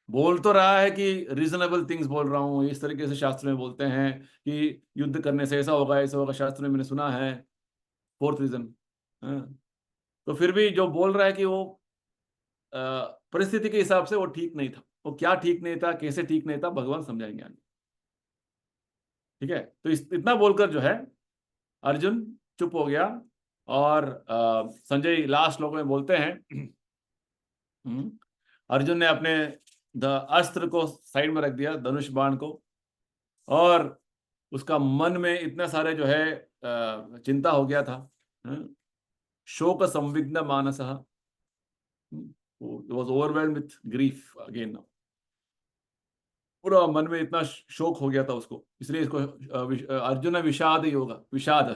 बोल तो रहा है कि रीजनेबल थिंग्स बोल रहा हूँ, इस तरीके से शास्त्र में बोलते हैं कि युद्ध करने से ऐसा होगा, शास्त्र में मैंने सुना है, फोर्थ रीजन। तो फिर भी जो बोल रहा है कि वो परिस्थिति के हिसाब से वो ठीक नहीं था। वो क्या ठीक नहीं था, कैसे ठीक नहीं था, भगवान समझाएंगे आगे। ठीक है, तो इतना बोलकर जो है अर्जुन चुप हो गया, और संजय लास्ट श्लोक में बोलते हैं अर्जुन ने अपने अस्त्र को साइड में रख दिया, धनुष बाण को, और उसका मन में इतने सारे जो है चिंता हो गया था शोक संविग्न मानसः, was overwhelmed with grief again now, पूरा मन में इतना शोक हो गया था उसको, इसलिए इसको अर्जुन विषाद योग, विषाद,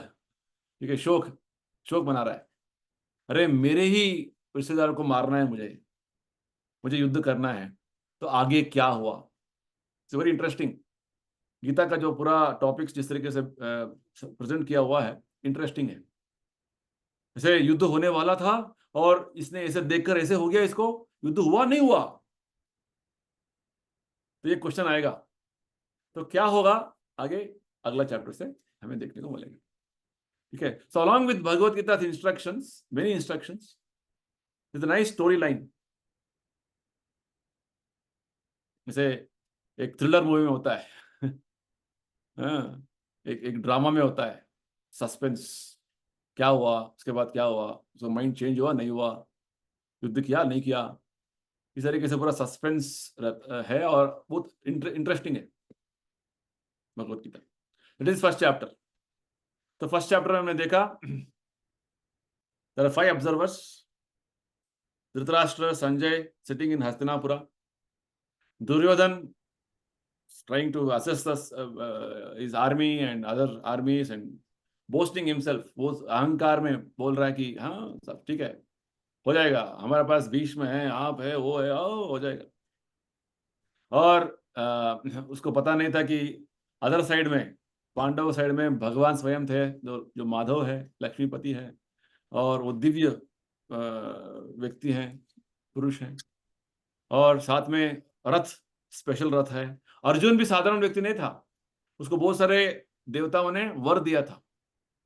ठीक है, शोक, शोक बना रहा है। अरे मेरे ही रिश्तेदारों को मारना है, मुझे युद्ध करना है, तो आगे क्या हुआ? It's very interesting. गीता का जो पूरा टॉपिक्स जिस तरीके से प्रेजेंट किया हुआ है, इंटरेस्टिंग है। जैसे युद्ध होने वाला था और इसने ऐसे देखकर ऐसे हो गया, इसको युद्ध हुआ नहीं हुआ, तो ये क्वेश्चन आएगा। तो क्या होगा आगे, अगला चैप्टर से हमें देखने को मिलेगा, ठीक है। So along with Bhagavad Gita instructions, many instructions, it's a nice story line. जैसे एक थ्रिलर मूवी में होता है हाँ, एक ड्रामा में होता है, सस्पेंस, क्या हुआ, उसके बाद क्या हुआ, उसका माइंड चेंज हुआ नहीं हुआ, युद्ध किया नहीं किया, इस तरीके से पूरा सस्पेंस है और बहुत इंटरेस्टिंग है Bhagavad Gita. It is first chapter. तो फर्स्ट चैप्टर में हमने देखा there are 5 observers, Dhritarashtra, Sanjay sitting in Hastinapura, Duryodhan trying to assess his army and other armies and boasting himself, वो अहंकार में बोल रहा है कि हाँ सब ठीक है, हो जाएगा, हमारे पास भीष्म है, आप है, वो है, हो जाएगा। और उसको पता नहीं था कि अदर साइड में, पांडव साइड में भगवान स्वयं थे, जो माधव है, लक्ष्मीपति है, और वो दिव्य व्यक्ति हैं, पुरुष हैं, और साथ में रथ, स्पेशल रथ है। अर्जुन भी साधारण व्यक्ति नहीं था, उसको बहुत सारे देवताओं ने वर दिया था,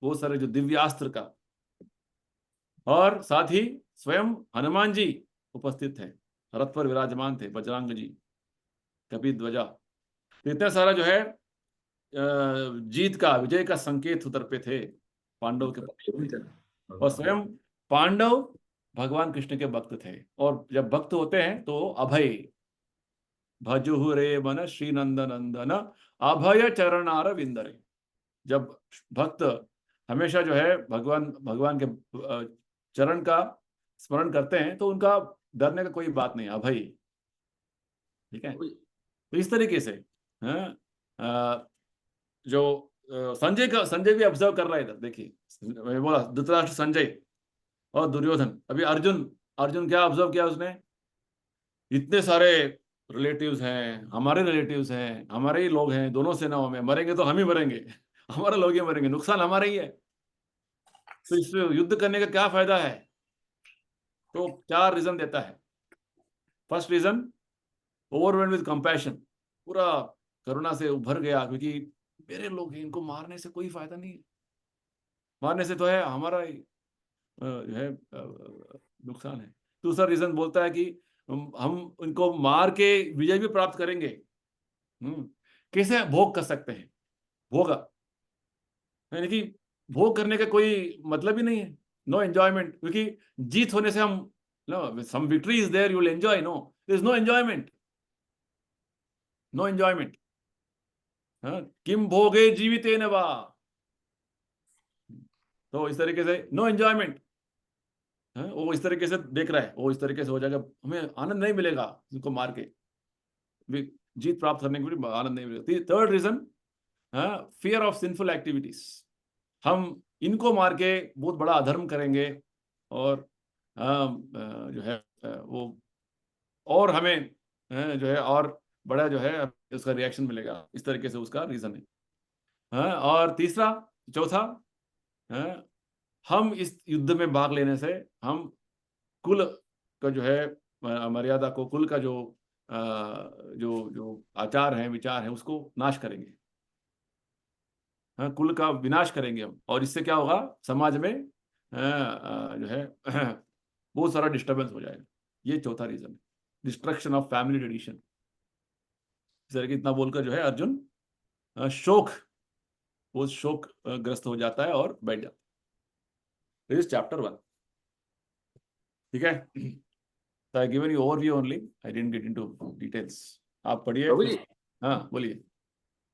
बहुत सारे जो दिव्यास्त्र का, और साथ ही स्वयं हनुमान जी उपस्थित थे, रथ पर विराजमान थे, बजरंग जी, कपिध्वजा। तो इतना सारा जो है जीत का, विजय का संकेत उतर पे थे पांडव के पक्ष, और स्वयं पांडव भगवान कृष्ण के भक्त थे। और जब भक्त होते हैं तो अभय, भजुहु रे मन श्री नंदन नंदन अभय चरणार विंदरे। जब भक्त हमेशा जो है भगवान के चरण का स्मरण करते हैं तो उनका डरने का कोई बात नहीं, अभय, ठीक है। तो इस तरीके से जो संजय भी ऑब्जर्व कर रहा है इधर, देखिए मैं बोला धृतराष्ट्र, संजय और दुर्योधन। अभी अर्जुन क्या ऑब्जर्व किया उसने, इतने सारे रिलेटिव्स हैं, हमारे रिलेटिव्स हैं, हमारे ही लोग हैं, दोनों सेनाओं में, मरेंगे तो हम ही मरेंगे, हमारे लोग ही मरेंगे, नुकसान हमारा ही है, तो इस युद्ध करने का क्या फायदा है। तो 4 रीजन देता है। First reason, overwhelmed with compassion, पूरा करुणा से उभर गया, क्योंकि मेरे लोग हैं, इनको मारने से कोई फायदा नहीं है, मारने से तो है हमारा ही जो है नुकसान है। दूसरा रीजन बोलता है कि हम उनको मार के विजय भी प्राप्त करेंगे, कैसे भोग कर सकते हैं, भोगा, यानी कि भोग करने का कोई मतलब ही नहीं है, नो एंजॉयमेंट, क्योंकि जीत होने से हम, no some victory is there, you will enjoy, no there is no enjoyment, no enjoyment. किम भोगे जीवितेन वा, तो इस तरीके से नो एंजॉयमेंट। वो इस तरीके से देख रहा है, वो इस तरीके से हो जाएगा, हमें आनंद नहीं मिलेगा इनको मार के, जीत प्राप्त करने के लिए आनंद नहीं मिलेगा। Third reason, fear of sinful activities, हम इनको मार के बहुत बड़ा अधर्म करेंगे और जो है वो, और हमें जो है और बड़ा जो है उसका रिएक्शन मिलेगा, इस तरीके से उसका रीजन है। और तीसरा, चौथा, हम इस युद्ध में भाग लेने से हम कुल का जो है मर्यादा को, कुल का जो जो आचार है, विचार है, उसको नाश करेंगे, कुल का विनाश करेंगे हम, और इससे क्या होगा, समाज में जो है बहुत सारा डिस्टर्बेंस हो जाएगा। ये चौथा रीजन है, डिस्ट्रक्शन ऑफ फैमिली ट्रेडिशन। इस तरह की इतना बोलकर जो है अर्जुन वो शोक ग्रस्त हो जाता है और बैठ जाता है। This is chapter 1. ठीक है, so I given you overview only, I didn't get into details. आप पढ़िए। हाँ बोलिए।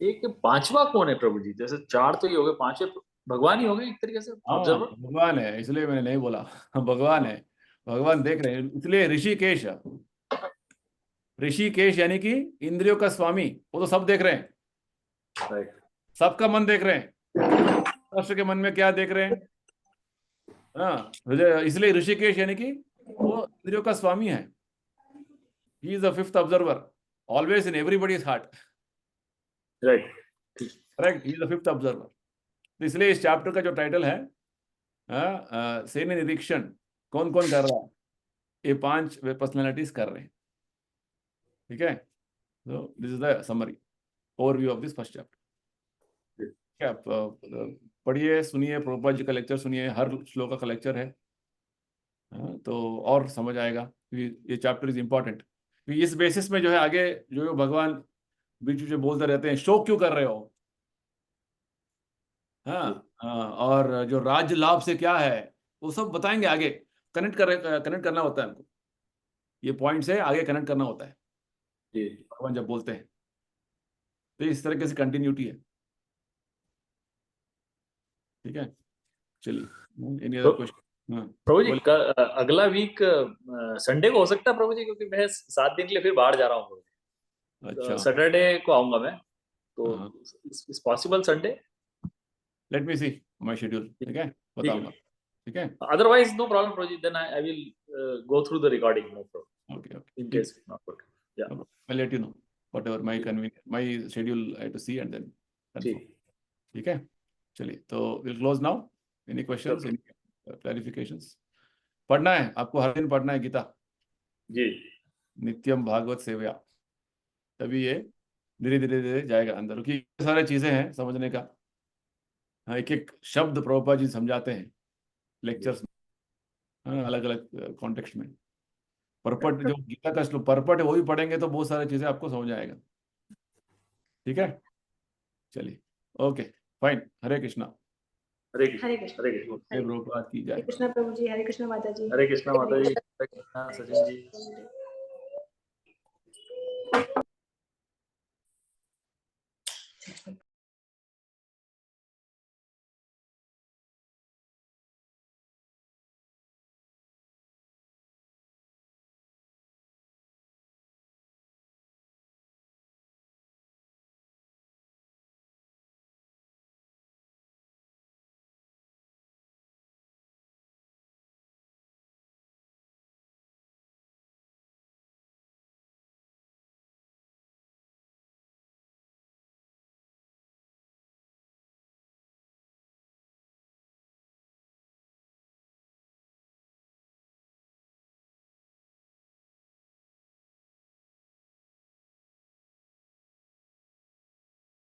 एक 5वां कौन है प्रभु जी? जैसे 4 तो ये हो गए, 5वें भगवान ही हो गए एक तरीके से, हाँ ऑब्जर्वर। भगवान है, इसलिए मैंने नहीं बोला। भगवान है, भगवान देख रहे हैं, इसलिए ऋषिकेश। ऋषिकेश यानी कि इंद्रियों का स्वामी, वो तो सब देख रहे हैं, राइट। सबका मन देख रहे हैं, राष्ट्र के मन में क्या देख रहे हैं। हाँ, इसलिए ऋषिकेश यानी कि वो इंद्रियों का स्वामी है। He is the fifth observer, always in everybody's heart. Right. Correct, he is the fifth observer. तो इसलिए इस चैप्टर का जो टाइटल है सैन्य निरीक्षण, कौन कौन कर रहा है, ये 5 पर्सनैलिटीज कर रहे हैं। ठीक है, तो this is the summary overview of this first chapter. क्या आप पढ़िए, सुनिए, प्रभुपाद जी का लेक्चर सुनिए, हर श्लोक का लेक्चर है। तो और समझ आएगा ये चैप्टर इज इंपॉर्टेंट। इस बेसिस में जो है आगे जो भगवान बीच बीच में बोलते रहते हैं, शोक क्यों कर रहे हो। हाँ, और जो राज्य लाभ से क्या है वो सब बताएंगे आगे। कनेक्ट करना होता है हमको, ये पॉइंट से आगे कनेक्ट करना होता है जी। भगवान जब बोलते हैं। तो इस तरीके से कंटिन्यूटी है। ठीक है, चलिए एनी अदर क्वेश्चन। हाँ प्रभु जी अगला वीक संडे को हो सकता है प्रभु जी, क्योंकि मैं 7 दिन के लिए फिर बाहर जा रहा हूँ। अच्छा, सैटरडे को आऊंगा मैं, तो हाँ। Is possible Sunday. Let me see my schedule. ठीक है, बताऊंगा। ठीक है, अदरवाइज नो प्रॉब्लम प्रभु जी, then I will go through the recording, no problem, okay in okay, case not working. या I let you know whatever my convenience, my schedule I have to see and then confirm. ठीक। ठीक है, चलिए तो will close now. Any questions, any clarifications? पढ़ना है आपको, हर दिन पढ़ना है गीता, जी। नित्यम भागवत सेवया, तभी ये धीरे धीरे धीरे जाएगा अंदर, क्योंकि सारे चीजें हैं समझने का। एक एक शब्द प्रभुपाद जी समझाते हैं लेक्चर्स में, अलग अलग कॉन्टेक्स्ट में। परपट जो गीता का श्लोक परपट है वो भी पढ़ेंगे तो बहुत सारी चीजें आपको समझ आएगा। ठीक है, चलिए, ओके, फाइन। हरे कृष्णा। हरे कृष्ण। हरे कृष्ण। हरे कृष्ण। जय प्रभुपाद की हरे जय। कृष्णा प्रभु जी, हरे कृष्णा माता जी। हरे कृष्णा माता जी, हरे कृष्णा सचिन जी।